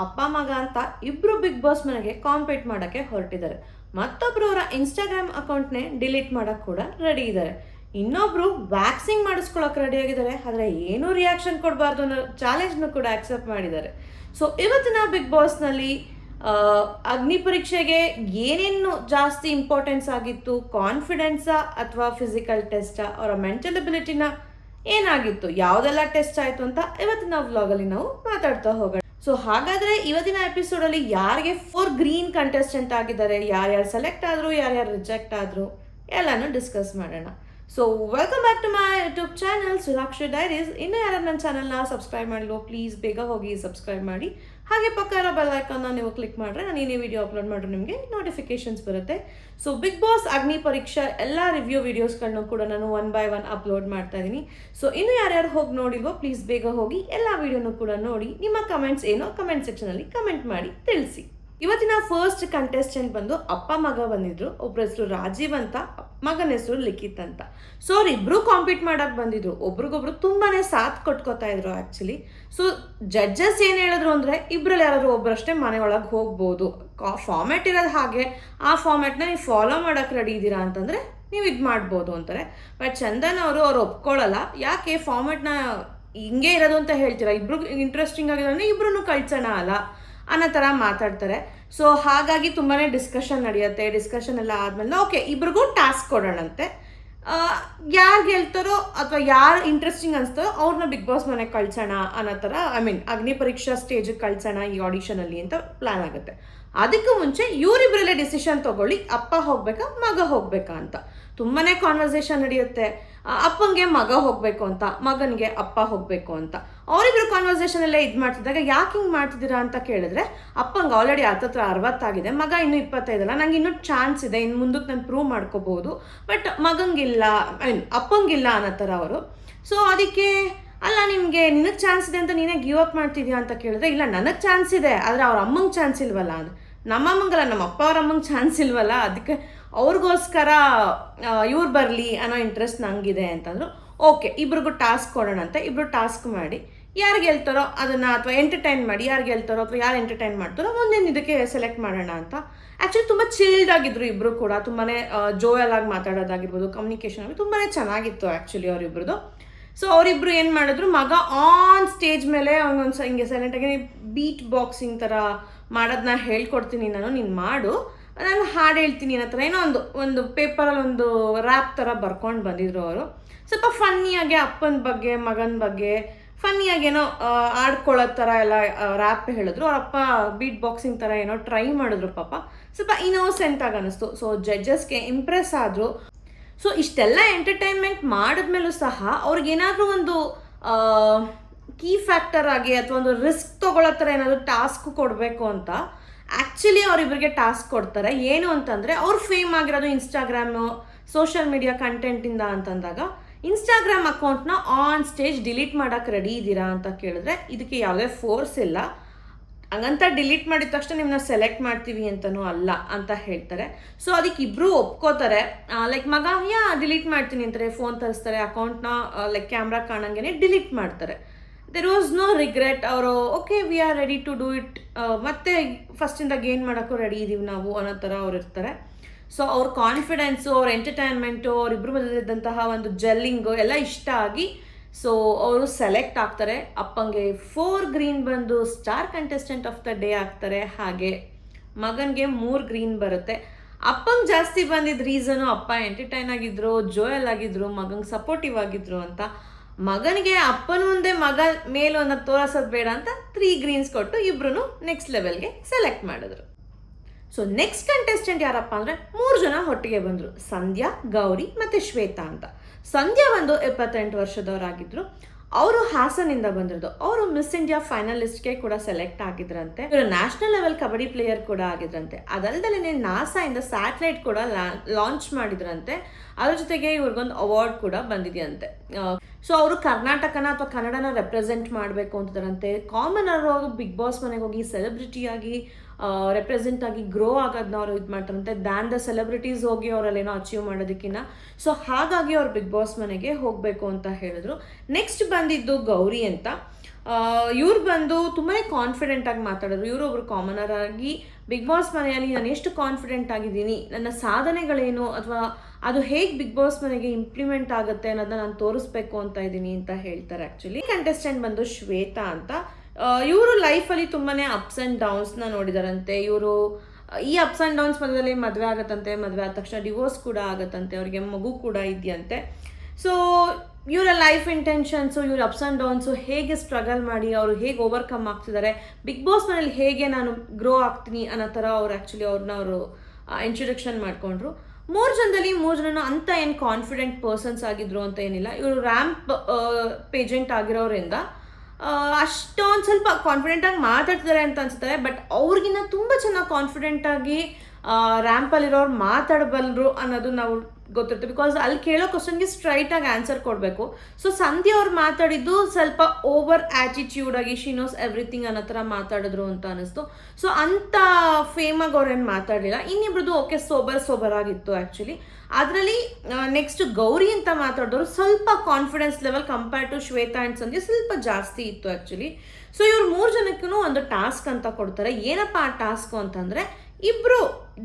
ಅಪ್ಪ ಮಗ ಅಂತ ಇಬ್ರು ಬಿಗ್ ಬಾಸ್ ಮನೆಗೆ ಕಾಂಪೀಟ್ ಮಾಡೋಕ್ಕೆ ಹೊರಟಿದ್ದಾರೆ. ಮತ್ತೊಬ್ರು ಅವರ ಇನ್ಸ್ಟಾಗ್ರಾಮ್ ಅಕೌಂಟ್ನೇ ಡಿಲೀಟ್ ಮಾಡೋಕ್ಕೆ ಕೂಡ ರೆಡಿ ಇದ್ದಾರೆ. ಇನ್ನೊಬ್ರು ವ್ಯಾಕ್ಸಿಂಗ್ ಮಾಡಿಸ್ಕೊಳಕ್ಕೆ ರೆಡಿ ಆಗಿದ್ದಾರೆ. ಆದರೆ ಏನೂ ರಿಯಾಕ್ಷನ್ ಕೊಡಬಾರ್ದು ಅನ್ನೋ ಚಾಲೆಂಜ್ನು ಕೂಡ ಆಕ್ಸೆಪ್ಟ್ ಮಾಡಿದ್ದಾರೆ. ಸೊ ಇವತ್ತಿನ ಬಿಗ್ ಬಾಸ್ನಲ್ಲಿ ಅಗ್ನಿ ಪರೀಕ್ಷೆಗೆ ಏನೇನು ಜಾಸ್ತಿ ಇಂಪಾರ್ಟೆನ್ಸ್ ಆಗಿತ್ತು, ಕಾನ್ಫಿಡೆನ್ಸಾ ಅಥವಾ ಫಿಸಿಕಲ್ ಟೆಸ್ಟಾ, ಅವರ ಮೆಂಟಲ್ ಎಬಿಲಿಟಿನ ಏನಾಗಿತ್ತು, ಯಾವುದೆಲ್ಲ ಟೆಸ್ಟ್ ಆಯಿತು ಅಂತ ಇವತ್ತಿನ ವ್ಲಾಗಲ್ಲಿ ನಾವು ಮಾತಾಡ್ತಾ ಹೋಗೋಣ. ಸೊ ಹಾಗಾದರೆ ಇವತ್ತಿನ ಎಪಿಸೋಡಲ್ಲಿ ಯಾರಿಗೆ 4 ಗ್ರೀನ್ ಕಂಟೆಸ್ಟೆಂಟ್ ಆಗಿದ್ದಾರೆ, ಯಾರ್ಯಾರು ಸೆಲೆಕ್ಟ್ ಆದರು, ಯಾರ್ಯಾರು ರಿಜೆಕ್ಟ್ ಆದರು ಎಲ್ಲನೂ ಡಿಸ್ಕಸ್ ಮಾಡೋಣ. So welcome back to my YouTube channel Surakshi diaries. ಇನ್ನೂ ಯಾರು ನನ್ನ ಚಾನಲ್ನ ಸಬ್ಸ್ಕ್ರೈಬ್ ಮಾಡಲು ಪ್ಲೀಸ್ ಬೇಗ ಹೋಗಿ ಸಬ್ಸ್ಕ್ರೈಬ್ ಮಾಡಿ. ಹಾಗೆ ಪಕ್ಕ ಇರೋ ಬೆಲ್ ಐಕಾನ್ನ ನೀವು ಕ್ಲಿಕ್ ಮಾಡಿದ್ರೆ ನಾನು ಏನೇ ವಿಡಿಯೋ ಅಪ್ಲೋಡ್ ಮಾಡಿದ್ರೆ ನಿಮಗೆ ನೋಟಿಫಿಕೇಶನ್ಸ್ ಬರುತ್ತೆ. ಸೊ ಬಿಗ್ ಬಾಸ್ ಅಗ್ನಿ ಪರೀಕ್ಷಾ ಎಲ್ಲ ರಿವ್ಯೂ ವಿಡಿಯೋಸ್ಗಳನ್ನೂ ಕೂಡ ನಾನು 1 by 1 ಅಪ್ಲೋಡ್ ಮಾಡ್ತಾ ಇದ್ದೀನಿ. ಸೊ ಇನ್ನು ಯಾರ್ಯಾರು ಹೋಗಿ ನೋಡಿಲ್ವೋ ಪ್ಲೀಸ್ ಬೇಗ ಹೋಗಿ ಎಲ್ಲ ವಿಡಿಯೋನೂ ಕೂಡ ನೋಡಿ. ನಿಮ್ಮ ಕಮೆಂಟ್ಸ್ ಏನೋ ಕಮೆಂಟ್ ಸೆಕ್ಷನಲ್ಲಿ ಕಮೆಂಟ್ ಮಾಡಿ ತಿಳಿಸಿ. ಇವತ್ತಿನ ಫಸ್ಟ್ ಕಂಟೆಸ್ಟೆಂಟ್ ಬಂದು ಅಪ್ಪ ಮಗ ಬಂದಿದ್ರು. ಒಬ್ಬರ ಹೆಸರು ರಾಜೀವ್ ಅಂತ, ಮಗನ ಹೆಸರು ಲಿಖಿತ್ ಅಂತ. ಸೊ ಅವರಿಬ್ರು ಕಾಂಪೀಟ್ ಮಾಡಕ್ಕೆ ಬಂದಿದ್ರು. ಒಬ್ರಿಗೊಬ್ರು ತುಂಬಾ ಸಾಥ್ ಕೊಟ್ಕೋತಾ ಇದ್ರು ಆ್ಯಕ್ಚುಲಿ. ಸೊ ಜಡ್ಜಸ್ ಏನು ಹೇಳಿದ್ರು ಅಂದರೆ ಇಬ್ಬರಲ್ಲಿ ಯಾರಾದರೂ ಒಬ್ಬರಷ್ಟೇ ಮನೆಯೊಳಗೆ ಹೋಗ್ಬೋದು, ಫಾರ್ಮ್ಯಾಟ್ ಇರೋದು ಹಾಗೆ, ಆ ಫಾರ್ಮ್ಯಾಟ್ನ ನೀವು ಫಾಲೋ ಮಾಡೋಕ್ಕೆ ರೆಡಿ ಇದ್ದೀರಾ ಅಂತಂದರೆ ನೀವು ಇದು ಮಾಡ್ಬೋದು ಅಂತಾರೆ. ಬಟ್ ಚಂದನ್ ಅವ್ರು ಒಪ್ಕೊಳ್ಳಲ್ಲ. ಯಾಕೆ ಫಾರ್ಮ್ಯಾಟ್ನ ಹಿಂಗೆ ಇರೋದು ಅಂತ ಹೇಳ್ತೀರಾ, ಇಬ್ರು ಇಂಟ್ರೆಸ್ಟಿಂಗ್ ಆಗಿದ್ರೆ ಇಬ್ರು ಕಳ್ಸೋಣ ಅಲ್ಲ ಅನ್ನೋ ಥರ ಮಾತಾಡ್ತಾರೆ. ಸೊ ಹಾಗಾಗಿ ತುಂಬಾ ಡಿಸ್ಕಷನ್ ನಡೆಯುತ್ತೆ. ಡಿಸ್ಕಷನ್ ಎಲ್ಲ ಆದಮೇಲೆ ಓಕೆ ಇಬ್ರಿಗೂ ಟಾಸ್ಕ್ ಕೊಡೋಣಂತೆ. ಯಾರು ಗೆಲ್ತಾರೋ ಅಥವಾ ಯಾರು ಇಂಟ್ರೆಸ್ಟಿಂಗ್ ಅನಿಸ್ತಾರೋ ಅವ್ರನ್ನ ಬಿಗ್ ಬಾಸ್ ಮನೆಗೆ ಕಳ್ಸೋಣ ಅನ್ನೋ ಥರ, ಅಗ್ನಿ ಪರೀಕ್ಷಾ ಸ್ಟೇಜಿಗೆ ಕಳ್ಸೋಣ ಈ ಆಡಿಷನಲ್ಲಿ ಅಂತ ಪ್ಲ್ಯಾನ್ ಆಗುತ್ತೆ. ಅದಕ್ಕೂ ಮುಂಚೆ ಇವರಿಬ್ಬರಲ್ಲೇ ಡಿಸಿಷನ್ ತೊಗೊಳ್ಳಿ, ಅಪ್ಪ ಹೋಗ್ಬೇಕಾ ಮಗ ಹೋಗ್ಬೇಕಾ ಅಂತ. ತುಂಬಾ ಕಾನ್ವರ್ಸೇಷನ್ ನಡೆಯುತ್ತೆ. ಅಪ್ಪಂಗೆ ಮಗ ಹೋಗಬೇಕು ಅಂತ, ಮಗನಿಗೆ ಅಪ್ಪ ಹೋಗಬೇಕು ಅಂತ. ಅವರಿಬ್ರು ಕಾನ್ವರ್ಸೇಷನ್ ಎಲ್ಲ ಇದು ಮಾಡ್ತಿದ್ದಾಗ ಯಾಕೆ ಹಿಂಗೆ ಮಾಡ್ತಿದ್ದೀರಾ ಅಂತ ಕೇಳಿದ್ರೆ, ಅಪ್ಪಂಗೆ ಆಲ್ರೆಡಿ 60 ಆಗಿದೆ, ಮಗ ಇನ್ನೂ 25 ನಂಗೆ ಇನ್ನೂ ಚಾನ್ಸ್ ಇದೆ, ಇನ್ನು ಮುಂದಕ್ಕೆ ನಾನು ಪ್ರೂವ್ ಮಾಡ್ಕೋಬೋದು, ಬಟ್ ಮಗಂಗಿಲ್ಲ ಅಪ್ಪಂಗಿಲ್ಲ ಅನ್ನೋ ಥರ ಅವರು. ಸೊ ಅದಕ್ಕೆ ಅಲ್ಲ ನಿನಗೆ ಚಾನ್ಸ್ ಇದೆ ಅಂತ ನೀನೇ ಗಿವ್ ಅಪ್ ಮಾಡ್ತಿದ್ಯಾ ಅಂತ ಕೇಳಿದ್ರೆ, ಇಲ್ಲ ನನಗೆ ಚಾನ್ಸ್ ಇದೆ ಆದರೆ ಅವ್ರ ಅಮ್ಮಂಗೆ ಚಾನ್ಸ್ ಇಲ್ವಲ್ಲ, ನಮ್ಮ ಅಮ್ಮಂಗಲ್ಲ ನಮ್ಮ ಅಪ್ಪ ಅವ್ರ ಅಮ್ಮಂಗೆ ಚಾನ್ಸ್ ಇಲ್ವಲ್ಲ, ಅದಕ್ಕೆ ಅವ್ರಿಗೋಸ್ಕರ ಇವ್ರು ಬರಲಿ ಅನ್ನೋ ಇಂಟ್ರೆಸ್ಟ್ ನನಗಿದೆ ಅಂತಂದರು. ಓಕೆ ಇಬ್ರಿಗೂ ಟಾಸ್ಕ್ ಕೊಡೋಣ ಅಂತ ಇಬ್ಬರು ಟಾಸ್ಕ್ ಮಾಡಿ ಯಾರು ಗೆಲ್ತಾರೋ ಅದನ್ನು, ಅಥವಾ ಎಂಟರ್ಟೈನ್ ಮಾಡಿ ಯಾರು ಗೆಲ್ತಾರೋ ಅಥವಾ ಯಾರು ಎಂಟರ್ಟೈನ್ ಮಾಡ್ತಾರೋ ಒಂದೇನು ಇದಕ್ಕೆ ಸೆಲೆಕ್ಟ್ ಮಾಡೋಣ ಅಂತ. ಆ್ಯಕ್ಚುಲಿ ತುಂಬ ಚಿಲ್ಡ್ ಆಗಿದ್ರು ಇಬ್ಬರು ಕೂಡ. ತುಂಬಾ ಜೋಯಲ್ ಆಗಿ ಮಾತಾಡೋದಾಗಿರ್ಬೋದು, ಕಮ್ಯುನಿಕೇಷನ್ ಆಗಿ ತುಂಬಾ ಚೆನ್ನಾಗಿತ್ತು ಆ್ಯಕ್ಚುಲಿ ಅವರಿಬ್ರದ್ದು. ಸೊ ಅವರಿಬ್ರು ಏನು ಮಾಡಿದ್ರು, ಮಗ ಆನ್ ಸ್ಟೇಜ್ ಮೇಲೆ ಅವನೊಂದು ಹಿಂಗೆ ಸೈಲೆಂಟಾಗಿ ಬೀಟ್ ಬಾಕ್ಸಿಂಗ್ ಥರ ಮಾಡೋದನ್ನ ಹೇಳ್ಕೊಡ್ತೀನಿ ನಾನು, ನೀನು ಮಾಡು, ನಾನು ಹಾಡು ಹೇಳ್ತೀನಿ ಅನ್ನೋ ಥರ ಏನೋ ಒಂದು ಪೇಪರಲ್ಲಿ ಒಂದು ರ್ಯಾಪ್ ಥರ ಬರ್ಕೊಂಡು ಬಂದಿದ್ರು ಅವರು. ಸ್ವಲ್ಪ ಫನ್ನಿಯಾಗಿ ಅಪ್ಪನ ಬಗ್ಗೆ ಮಗನ ಬಗ್ಗೆ ಫನ್ನಿಯಾಗಿ ಏನೋ ಆಡ್ಕೊಳ್ಳೋ ಥರ ಎಲ್ಲ ರ್ಯಾಪ್ ಹೇಳಿದ್ರು. ಅವರಪ್ಪ ಬೀಟ್ ಬಾಕ್ಸಿಂಗ್ ಥರ ಏನೋ ಟ್ರೈ ಮಾಡಿದ್ರು. ಪಾಪ ಸ್ವಲ್ಪ ಇನ್ನೋಸೆಂಟಾಗಿ ಅನ್ನಿಸ್ತು. ಸೊ ಜಡ್ಜಸ್ಗೆ ಇಂಪ್ರೆಸ್ ಆದರು. ಸೊ ಇಷ್ಟೆಲ್ಲ ಎಂಟರ್ಟೈನ್ಮೆಂಟ್ ಮಾಡಿದ್ಮೇಲೂ ಸಹ ಅವ್ರಿಗೇನಾದರೂ ಒಂದು ಕೀ ಫ್ಯಾಕ್ಟರ್ ಆಗಿ ಅಥವಾ ಒಂದು ರಿಸ್ಕ್ ತೊಗೊಳ್ಳೋ ಥರ ಏನಾದರೂ ಟಾಸ್ಕ್ ಕೊಡಬೇಕು ಅಂತ ಆ್ಯಕ್ಚುಲಿ ಅವರಿಬ್ಬರಿಗೆ ಟಾಸ್ಕ್ ಕೊಡ್ತಾರೆ. ಏನು ಅಂತಂದರೆ ಅವ್ರು ಫೇಮ್ ಆಗಿರೋದು ಇನ್ಸ್ಟಾಗ್ರಾಮು ಸೋಷಿಯಲ್ ಮೀಡಿಯಾ ಕಂಟೆಂಟಿಂದ ಅಂತಂದಾಗ ಇನ್ಸ್ಟಾಗ್ರಾಮ್ ಅಕೌಂಟ್ನ ಆನ್ ಸ್ಟೇಜ್ ಡಿಲೀಟ್ ಮಾಡೋಕ್ಕೆ ರೆಡಿ ಇದ್ದೀರಾ ಅಂತ ಕೇಳಿದ್ರೆ ಇದಕ್ಕೆ ಯಾವುದೇ ಫೋರ್ಸ್ ಇಲ್ಲ, ಹಂಗಂತ ಡಿಲೀಟ್ ಮಾಡಿದ ತಕ್ಷಣ ನಿಮ್ಮನ್ನ ಸೆಲೆಕ್ಟ್ ಮಾಡ್ತೀವಿ ಅಂತನೂ ಅಲ್ಲ ಅಂತ ಹೇಳ್ತಾರೆ. ಸೊ ಅದಕ್ಕೆ ಇಬ್ಬರು ಒಪ್ಕೋತಾರೆ. ಲೈಕ್ ಮಗ ಡಿಲೀಟ್ ಮಾಡ್ತೀನಿ ಅಂತಾರೆ, ಫೋನ್ ತರಿಸ್ತಾರೆ, ಅಕೌಂಟ್ನ ಲೈಕ್ ಕ್ಯಾಮ್ರಾ ಕಾಣಂಗೆ ಡಿಲೀಟ್ ಮಾಡ್ತಾರೆ. There was no regret. ಅವರು okay we are ready to do it, ಮತ್ತೆ ಫಸ್ಟಿಂದ ಗೇನ್ ಮಾಡೋಕ್ಕೂ ರೆಡಿ ಇದ್ದೀವಿ ನಾವು ಅನ್ನೋ ಥರ ಅವ್ರು ಇರ್ತಾರೆ. ಸೊ ಅವ್ರ ಕಾನ್ಫಿಡೆನ್ಸು, ಅವ್ರ ಎಂಟರ್ಟೈನ್ಮೆಂಟು, ಅವರಿಬ್ಬರು ಬಂದಿದ್ದಂತಹ ಒಂದು ಜೆಲ್ಲಿಂಗು ಎಲ್ಲ ಇಷ್ಟ ಆಗಿ ಸೊ ಅವರು ಸೆಲೆಕ್ಟ್ ಆಗ್ತಾರೆ. ಅಪ್ಪಂಗೆ 4 ಗ್ರೀನ್ ಬಂದು star contestant of the day ಆಗ್ತಾರೆ. ಹಾಗೆ ಮಗನಿಗೆ 3 ಗ್ರೀನ್ ಬರುತ್ತೆ. ಅಪ್ಪಂಗೆ ಜಾಸ್ತಿ ಬಂದಿದ್ದ ರೀಸನು ಅಪ್ಪ ಎಂಟರ್ಟೈನ್ ಆಗಿದ್ರು, ಜೋಯಲ್ ಆಗಿದ್ರು, ಮಗಂಗೆ ಸಪೋರ್ಟಿವ್ ಆಗಿದ್ರು ಅಂತ. ಮಗನಿಗೆ ಅಪ್ಪನ ಮುಂದೆ ಮಗ ಮೇಲು ಅನ್ನೋದು ತೋರಿಸೋದು ಬೇಡ ಅಂತ 3 ಗ್ರೀನ್ಸ್ ಕೊಟ್ಟು ಇಬ್ರು ನೆಕ್ಸ್ಟ್ ಲೆವೆಲ್ಗೆ ಸೆಲೆಕ್ಟ್ ಮಾಡಿದ್ರು. ಸೊ ನೆಕ್ಸ್ಟ್ ಕಂಟೆಸ್ಟೆಂಟ್ ಯಾರಪ್ಪ ಅಂದರೆ 3 ಜನ ಒಟ್ಟಿಗೆ ಬಂದರು, ಸಂಧ್ಯಾ, ಗೌರಿ ಮತ್ತು ಶ್ವೇತಾ ಅಂತ. ಸಂಧ್ಯಾ ಒಂದು 78 ವರ್ಷದವರಾಗಿದ್ದರು. ಅವರು ಹಾಸನಿಂದ ಬಂದಿರೋದು. ಅವರು ಮಿಸ್ ಇಂಡಿಯಾ ಫೈನಲಿಸ್ಟ್ಗೆ ಕೂಡ ಸೆಲೆಕ್ಟ್ ಆಗಿದ್ರಂತೆ. ಇವರು ನ್ಯಾಷನಲ್ ಲೆವೆಲ್ ಕಬಡ್ಡಿ ಪ್ಲೇಯರ್ ಕೂಡ ಆಗಿದ್ರಂತೆ. ಅದಲ್ಲದೆ ನಾಸಾಯಿಂದ ಸ್ಯಾಟಲೈಟ್ ಕೂಡ ಲಾಂಚ್ ಮಾಡಿದ್ರಂತೆ. ಅದ್ರ ಜೊತೆಗೆ ಇವ್ರಿಗೊಂದು ಅವಾರ್ಡ್ ಕೂಡ ಬಂದಿದೆಯಂತೆ. ಸೊ ಅವರು ಕರ್ನಾಟಕನ ಅಥವಾ ಕನ್ನಡನ ರೆಪ್ರೆಸೆಂಟ್ ಮಾಡಬೇಕು ಅಂತಿದ್ದಾರಂತೆ. ಕಾಮನ್ ಅವರು ಬಿಗ್ ಬಾಸ್ ಮನೆಗೆ ಹೋಗಿ ಸೆಲೆಬ್ರಿಟಿಯಾಗಿ ರೆಪ್ರೆಸೆಂಟ್ ಆಗಿ ಗ್ರೋ ಆಗೋದನ್ನ ಅವರು ಇದು ಮಾಡ್ತಾರಂತೆ ದ್ಯಾನ್ ದ ಸೆಲೆಬ್ರಿಟೀಸ್ ಹೋಗಿ ಅವರಲ್ಲೇನೋ ಅಚೀವ್ ಮಾಡೋದಕ್ಕಿಂತ. ಸೊ ಹಾಗಾಗಿ ಅವ್ರು ಬಿಗ್ ಬಾಸ್ ಮನೆಗೆ ಹೋಗಬೇಕು ಅಂತ ಹೇಳಿದ್ರು. ನೆಕ್ಸ್ಟ್ ಬಂದಿದ್ದು ಗೌರಿ ಅಂತ. ಇವ್ರು ಬಂದು ತುಂಬಾ ಕಾನ್ಫಿಡೆಂಟಾಗಿ ಮಾತಾಡೋರು. ಇವರು ಒಬ್ರು ಕಾಮನರ್ ಆಗಿ ಬಿಗ್ ಬಾಸ್ ಮನೆಯಲ್ಲಿ ನಾನು ಎಷ್ಟು ಕಾನ್ಫಿಡೆಂಟ್ ಆಗಿದ್ದೀನಿ, ನನ್ನ ಸಾಧನೆಗಳೇನು ಅಥವಾ ಅದು ಹೇಗೆ ಬಿಗ್ ಬಾಸ್ ಮನೆಗೆ ಇಂಪ್ಲಿಮೆಂಟ್ ಆಗುತ್ತೆ ಅನ್ನೋದನ್ನ ನಾನು ತೋರಿಸ್ಬೇಕು ಅಂತ ಇದ್ದೀನಿ ಅಂತ ಹೇಳ್ತಾರೆ. ಆ್ಯಕ್ಚುಲಿ ಕಂಟೆಸ್ಟೆಂಟ್ ಬಂದು ಶ್ವೇತಾ ಅಂತ. ಇವರು ಲೈಫಲ್ಲಿ ತುಂಬಾ ಅಪ್ಸ್ ಆ್ಯಂಡ್ ಡೌನ್ಸ್ನ ನೋಡಿದಾರಂತೆ. ಇವರು ಈ ಅಪ್ಸ್ ಆ್ಯಂಡ್ ಡೌನ್ಸ್ ಮಧ್ಯದಲ್ಲಿ ಮದುವೆ ಆಗತ್ತಂತೆ, ಮದುವೆ ಆದ ತಕ್ಷಣ ಡಿವೋರ್ಸ್ ಕೂಡ ಆಗತ್ತಂತೆ, ಅವರಿಗೆ ಮಗು ಕೂಡ ಇದೆಯಂತೆ. ಸೊ ಇವರ ಲೈಫ್ ಇಂಟೆನ್ಷನ್ಸು, ಇವ್ರ ಅಪ್ಸ್ ಆ್ಯಂಡ್ ಡೌನ್ಸು, ಹೇಗೆ ಸ್ಟ್ರಗಲ್ ಮಾಡಿ ಅವರು ಹೇಗೆ ಓವರ್ಕಮ್ ಆಗ್ತಿದ್ದಾರೆ, ಬಿಗ್ ಬಾಸ್ ಮನೇಲಿ ಹೇಗೆ ನಾನು ಗ್ರೋ ಆಗ್ತೀನಿ ಅನ್ನೋ ಥರ ಅವ್ರು ಆ್ಯಕ್ಚುಲಿ ಅವರು ಇಂಟ್ರೊಡಕ್ಷನ್ ಮಾಡಿಕೊಂಡ್ರು. 3 ಜನದಲ್ಲಿ 3 ಜನ ಅಂತ ಏನು ಕಾನ್ಫಿಡೆಂಟ್ ಪರ್ಸನ್ಸ್ ಆಗಿದ್ರು ಅಂತ ಏನಿಲ್ಲ. ಇವರು ರ್ಯಾಂಪ್ ಪೇಜೆಂಟ್ ಆಗಿರೋರಿಂದ ಅಷ್ಟೊಂದು ಸ್ವಲ್ಪ ಕಾನ್ಫಿಡೆಂಟಾಗಿ ಮಾತಾಡ್ತಿದ್ದಾರೆ ಅಂತ ಅನ್ಸುತ್ತೆ. ಬಟ್ ಅವ್ರಿಗಿನ್ನ ತುಂಬ ಚೆನ್ನಾಗಿ ಕಾನ್ಫಿಡೆಂಟಾಗಿ ರ್ಯಾಂಪಲ್ಲಿರೋರು ಮಾತಾಡಬಲ್ಲರು ಅನ್ನೋದು ನಾವು ಗೊತ್ತಿರುತ್ತೆ. ಬಿಕಾಸ್ ಅಲ್ಲಿ ಕೇಳೋ ಕ್ವಶನ್ಗೆ ಸ್ಟ್ರೈಟಾಗಿ ಆನ್ಸರ್ ಕೊಡಬೇಕು. ಸೊ ಸಂಧ್ಯಾ ಅವ್ರು ಮಾತಾಡಿದ್ದು ಸ್ವಲ್ಪ ಓವರ್ ಆ್ಯಟಿಟ್ಯೂಡಾಗಿ ಶಿ ನೋಸ್ ಎವ್ರಿಥಿಂಗ್ ಅನ್ನೋ ಥರ ಮಾತಾಡಿದ್ರು ಅಂತ ಅನ್ನಿಸ್ತು. ಸೊ ಅಂಥ ಫೇಮಾಗಿ ಅವ್ರೇನು ಮಾತಾಡಲಿಲ್ಲ. ಇನ್ನಿಬ್ರದ್ದು ಓಕೆ ಸೋಬರ್ ಆಗಿತ್ತು ಆ್ಯಕ್ಚುಲಿ. ಅದರಲ್ಲಿ ನೆಕ್ಸ್ಟ್ ಗೌರಿ ಅಂತ ಮಾತಾಡಿದವರು ಸ್ವಲ್ಪ confidence level compare to Shweta and Sandhya ಸ್ವಲ್ಪ ಜಾಸ್ತಿ ಇತ್ತು ಆ್ಯಕ್ಚುಲಿ. ಸೊ ಇವ್ರು 3 ಜನಕ್ಕೂ ಒಂದು ಟಾಸ್ಕ್ ಅಂತ ಕೊಡ್ತಾರೆ. ಏನಪ್ಪ ಆ ಟಾಸ್ಕು ಅಂತಂದರೆ, ಇಬ್ಬರು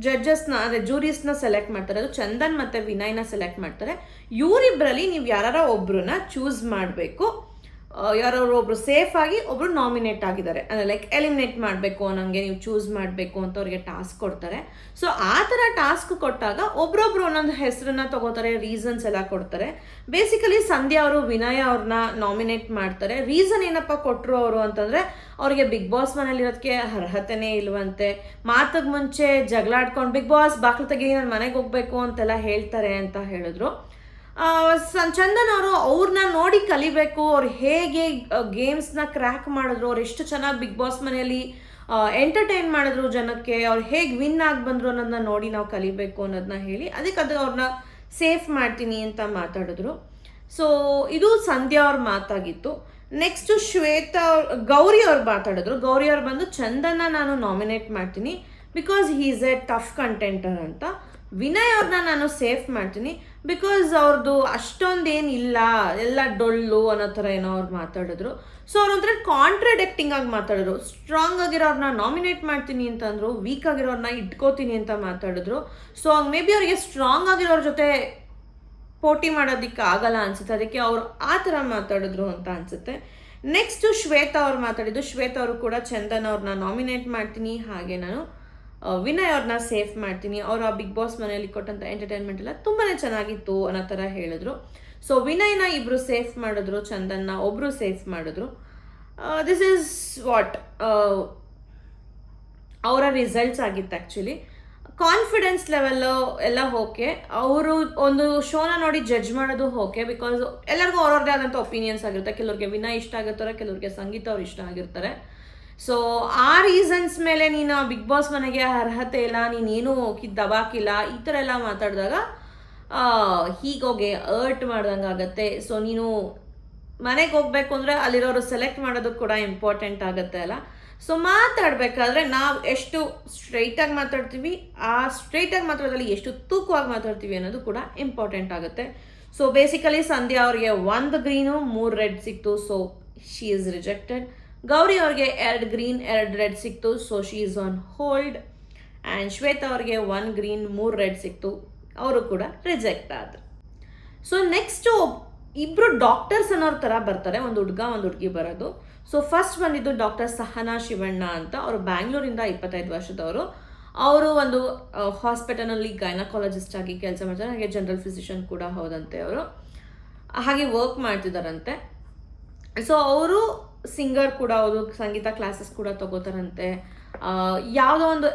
ಜಡ್ಜಸ್ನ ಅಂದರೆ ಜೂರೀಸ್ನ ಸೆಲೆಕ್ಟ್ ಮಾಡ್ತಾರೆ. ಅದು ಚಂದನ್ ಮತ್ತು ವಿನಯ್ನ ಸೆಲೆಕ್ಟ್ ಮಾಡ್ತಾರೆ. ಇವರಿಬ್ಬರಲ್ಲಿ ನೀವು ಯಾರ ಒಬ್ಬರನ್ನ ಚೂಸ್ ಮಾಡಬೇಕು. ಯಾರೋ ಒಬ್ರು ಸೇಫ್ ಆಗಿ ಒಬ್ರು ನಾಮಿನೇಟ್ ಆಗಿದ್ದಾರೆ, ಅಂದರೆ ಲೈಕ್ ಎಲಿಮಿನೇಟ್ ಮಾಡಬೇಕು ಅನ್ನೋಂಗೆ ನೀವು ಚೂಸ್ ಮಾಡಬೇಕು ಅಂತ ಅವ್ರಿಗೆ ಟಾಸ್ಕ್ ಕೊಡ್ತಾರೆ. ಸೊ ಆ ಥರ ಟಾಸ್ಕ್ ಕೊಟ್ಟಾಗ ಒಬ್ರೊಬ್ರು ಒಂದೊಂದು ಹೆಸರನ್ನ ತಗೋತಾರೆ, ರೀಸನ್ಸ್ ಎಲ್ಲ ಕೊಡ್ತಾರೆ. ಬೇಸಿಕಲಿ ಸಂಧ್ಯಾ ಅವರು ವಿನಯ್ ಅವ್ರನ್ನ ನಾಮಿನೇಟ್ ಮಾಡ್ತಾರೆ. ರೀಸನ್ ಏನಪ್ಪ ಕೊಟ್ಟರು ಅವರು ಅಂತಂದರೆ, ಅವ್ರಿಗೆ ಬಿಗ್ ಬಾಸ್ ಮನೇಲಿರೋದಕ್ಕೆ ಅರ್ಹತೆನೇ ಇಲ್ವಂತೆ, ಮಾತಿಗೆ ಮುಂಚೆ ಜಗಳಾಡ್ಕೊಂಡು ಬಿಗ್ ಬಾಸ್ ಬಾಕ್ಲು ತೆಗಿ ನಾನು ಮನೆಗೆ ಹೋಗ್ಬೇಕು ಅಂತೆಲ್ಲ ಹೇಳ್ತಾರೆ ಅಂತ ಹೇಳಿದ್ರು. ಚಂದನ್ ಅವರು ಅವ್ರನ್ನ ನೋಡಿ ಕಲಿಬೇಕು, ಅವ್ರು ಹೇಗೆ ಗೇಮ್ಸ್ನ ಕ್ರ್ಯಾಕ್ ಮಾಡಿದ್ರು, ಅವ್ರು ಎಷ್ಟು ಚೆನ್ನಾಗಿ ಬಿಗ್ ಬಾಸ್ ಮನೆಯಲ್ಲಿ ಎಂಟರ್ಟೈನ್ ಮಾಡಿದ್ರು ಜನಕ್ಕೆ, ಅವ್ರು ಹೇಗೆ ವಿನ್ ಆಗಿ ಬಂದರು ಅನ್ನೋದನ್ನ ನೋಡಿ ನಾವು ಕಲಿಬೇಕು ಅನ್ನೋದನ್ನ ಹೇಳಿ ಅದಕ್ಕೆ ಅವ್ರನ್ನ ಸೇಫ್ ಮಾಡ್ತೀನಿ ಅಂತ ಮಾತಾಡಿದ್ರು. ಸೊ ಇದು ಸಂಧ್ಯಾ ಅವ್ರ ಮಾತಾಗಿತ್ತು. ನೆಕ್ಸ್ಟು ಗೌರಿ ಅವ್ರು ಮಾತಾಡಿದ್ರು. ಗೌರಿ ಅವ್ರು ಬಂದು ಚಂದನ್ನ ನಾನು ನಾಮಿನೇಟ್ ಮಾಡ್ತೀನಿ because he is a tough contender ಅಂತ. ವಿನಯ್ ಅವ್ರನ್ನ ನಾನು ಸೇಫ್ ಮಾಡ್ತೀನಿ ಬಿಕಾಸ್ ಅವ್ರದ್ದು ಅಷ್ಟೊಂದೇನಿಲ್ಲ, ಎಲ್ಲ ಡೊಳ್ಳು ಅನ್ನೋ ಥರ ಏನೋ ಅವ್ರು ಮಾತಾಡಿದ್ರು. ಸೊ ಅವ್ರು ಒಂಥರ ಕಾಂಟ್ರಡಿಕ್ಟಿಂಗ್ ಆಗಿ ಮಾತಾಡಿದ್ರು. ಸ್ಟ್ರಾಂಗ್ ಆಗಿರೋರನ್ನ ನಾಮಿನೇಟ್ ಮಾಡ್ತೀನಿ ಅಂತಂದ್ರು, ವೀಕ್ ಆಗಿರೋರನ್ನ ಇಟ್ಕೋತೀನಿ ಅಂತ ಮಾತಾಡಿದ್ರು. ಸೊ ಮೇ ಬಿ ಅವ್ರಿಗೆ ಸ್ಟ್ರಾಂಗ್ ಆಗಿರೋರ ಜೊತೆ ಪೋಟಿ ಮಾಡೋದಕ್ಕೆ ಆಗಲ್ಲ ಅನ್ಸುತ್ತೆ, ಅದಕ್ಕೆ ಅವರು ಆ ಥರ ಮಾತಾಡಿದ್ರು ಅಂತ ಅನ್ಸುತ್ತೆ. ನೆಕ್ಸ್ಟು ಶ್ವೇತಾ ಅವ್ರು ಮಾತಾಡಿದ್ದು. ಶ್ವೇತಾ ಅವರು ಕೂಡ ಚಂದನ್ ಅವ್ರನ್ನ ನಾಮಿನೇಟ್ ಮಾಡ್ತೀನಿ, ಹಾಗೆ ನಾನು ವಿನಯ್ ಅವ್ರನ್ನ ಸೇಫ್ ಮಾಡ್ತೀನಿ, ಅವರು ಆ ಬಿಗ್ ಬಾಸ್ ಮನೆಯಲ್ಲಿ ಕೊಟ್ಟಂಥ ಎಂಟರ್ಟೈನ್ಮೆಂಟ್ ಎಲ್ಲ ತುಂಬಾ ಚೆನ್ನಾಗಿತ್ತು ಅನ್ನೋ ಥರ ಹೇಳಿದ್ರು. ಸೊ ವಿನಯ್ನ ಇಬ್ಬರು ಸೇಫ್ ಮಾಡಿದ್ರು, ಚಂದನ್ನ ಒಬ್ಬರು ಸೇಫ್ ಮಾಡಿದ್ರು. ದಿಸ್ ಈಸ್ ವಾಟ್ ಅವರ ರಿಸಲ್ಟ್ಸ್ ಆಗಿತ್ತು ಆ್ಯಕ್ಚುಲಿ. ಕಾನ್ಫಿಡೆನ್ಸ್ ಲೆವೆಲ್ಲು ಎಲ್ಲ ಓಕೆ. ಅವರು ಒಂದು ಶೋನ ನೋಡಿ ಜಡ್ಜ್ ಮಾಡೋದು ಓಕೆ, ಬಿಕಾಸ್ ಎಲ್ಲರಿಗೂ ಅವ್ರವ್ರದ್ದೇ ಆದಂಥ ಒಪಿನಿಯನ್ಸ್ ಆಗಿರುತ್ತೆ. ಕೆಲವ್ರಿಗೆ ವಿನಯ್ ಇಷ್ಟ ಆಗಿರ್ತಾರೆ, ಕೆಲವ್ರಿಗೆ ಸಂಗೀತ ಅವ್ರು ಇಷ್ಟ ಆಗಿರ್ತಾರೆ. ಸೊ ಆ ರೀಸನ್ಸ್ ಮೇಲೆ ನೀನು ಬಿಗ್ ಬಾಸ್ ಮನೆಗೆ ಅರ್ಹತೆ ಇಲ್ಲ, ನೀನೇನು ದಬಾಕಿಲ್ಲ, ಈ ಥರ ಎಲ್ಲ ಮಾತಾಡಿದಾಗ ಹೀಗೋಗಿ ಅರ್ಟ್ ಮಾಡ್ದಂಗೆ ಆಗುತ್ತೆ. ಸೊ ನೀನು ಮನೆಗೆ ಹೋಗ್ಬೇಕು ಅಂದರೆ ಅಲ್ಲಿರೋರು ಸೆಲೆಕ್ಟ್ ಮಾಡೋದು ಕೂಡ ಇಂಪಾರ್ಟೆಂಟ್ ಆಗುತ್ತೆ ಅಲ್ಲ. ಸೊ ಮಾತಾಡಬೇಕಾದ್ರೆ ನಾವು ಎಷ್ಟು ಸ್ಟ್ರೈಟಾಗಿ ಮಾತಾಡ್ತೀವಿ, ಆ ಸ್ಟ್ರೈಟಾಗಿ ಮಾತಾಡೋದ್ರಲ್ಲಿ ಎಷ್ಟು ತೂಕವಾಗಿ ಮಾತಾಡ್ತೀವಿ ಅನ್ನೋದು ಕೂಡ ಇಂಪಾರ್ಟೆಂಟ್ ಆಗುತ್ತೆ. ಸೊ ಬೇಸಿಕಲಿ ಸಂಧ್ಯಾ ಅವ್ರಿಗೆ 1 ಗ್ರೀನು 3 ರೆಡ್ ಸಿಕ್ತು, so she is rejected. Gauri ಅವ್ರಿಗೆ 2 ಗ್ರೀನ್ 2 ರೆಡ್ ಸಿಕ್ತು, so she is on hold. And Shweta ಅವ್ರಿಗೆ 1 ಗ್ರೀನ್ 3 ರೆಡ್ ಸಿಕ್ತು, ಅವರು ಕೂಡ ರಿಜೆಕ್ಟ್ ಆದರು. ಸೊ ನೆಕ್ಸ್ಟು ಇಬ್ಬರು ಡಾಕ್ಟರ್ಸ್ ಅನ್ನೋರ ಥರ ಬರ್ತಾರೆ, ಒಂದು ಹುಡುಗ ಒಂದು ಹುಡುಗಿ ಬರೋದು. ಸೊ ಫಸ್ಟ್ ಬಂದಿದ್ದು ಡಾಕ್ಟರ್ ಸಹನಾ ಶಿವಣ್ಣ ಅಂತ. ಅವರು ಬ್ಯಾಂಗ್ಳೂರಿಂದ 25 ವರ್ಷದವರು. ಅವರು ಒಂದು ಹಾಸ್ಪಿಟಲಲ್ಲಿ ಗೈನಕಾಲಜಿಸ್ಟ್ ಆಗಿ ಕೆಲಸ ಮಾಡ್ತಾರೆ, ಹಾಗೆ ಜನರಲ್ ಫಿಸಿಷಿಯನ್ ಕೂಡ ಹೌದಂತೆ ಅವರು, ಹಾಗೆ ವರ್ಕ್ ಮಾಡ್ತಿದ್ದಾರಂತೆ. ಸೊ ಅವರು ಸಿಂಗರ್ ಕೂಡ ಹೌದು, ಸಂಗೀತ ಕ್ಲಾಸಸ್ ಕೂಡ ತಗೋತಾರಂತೆ. ಯಾವುದೋ ಒಂದು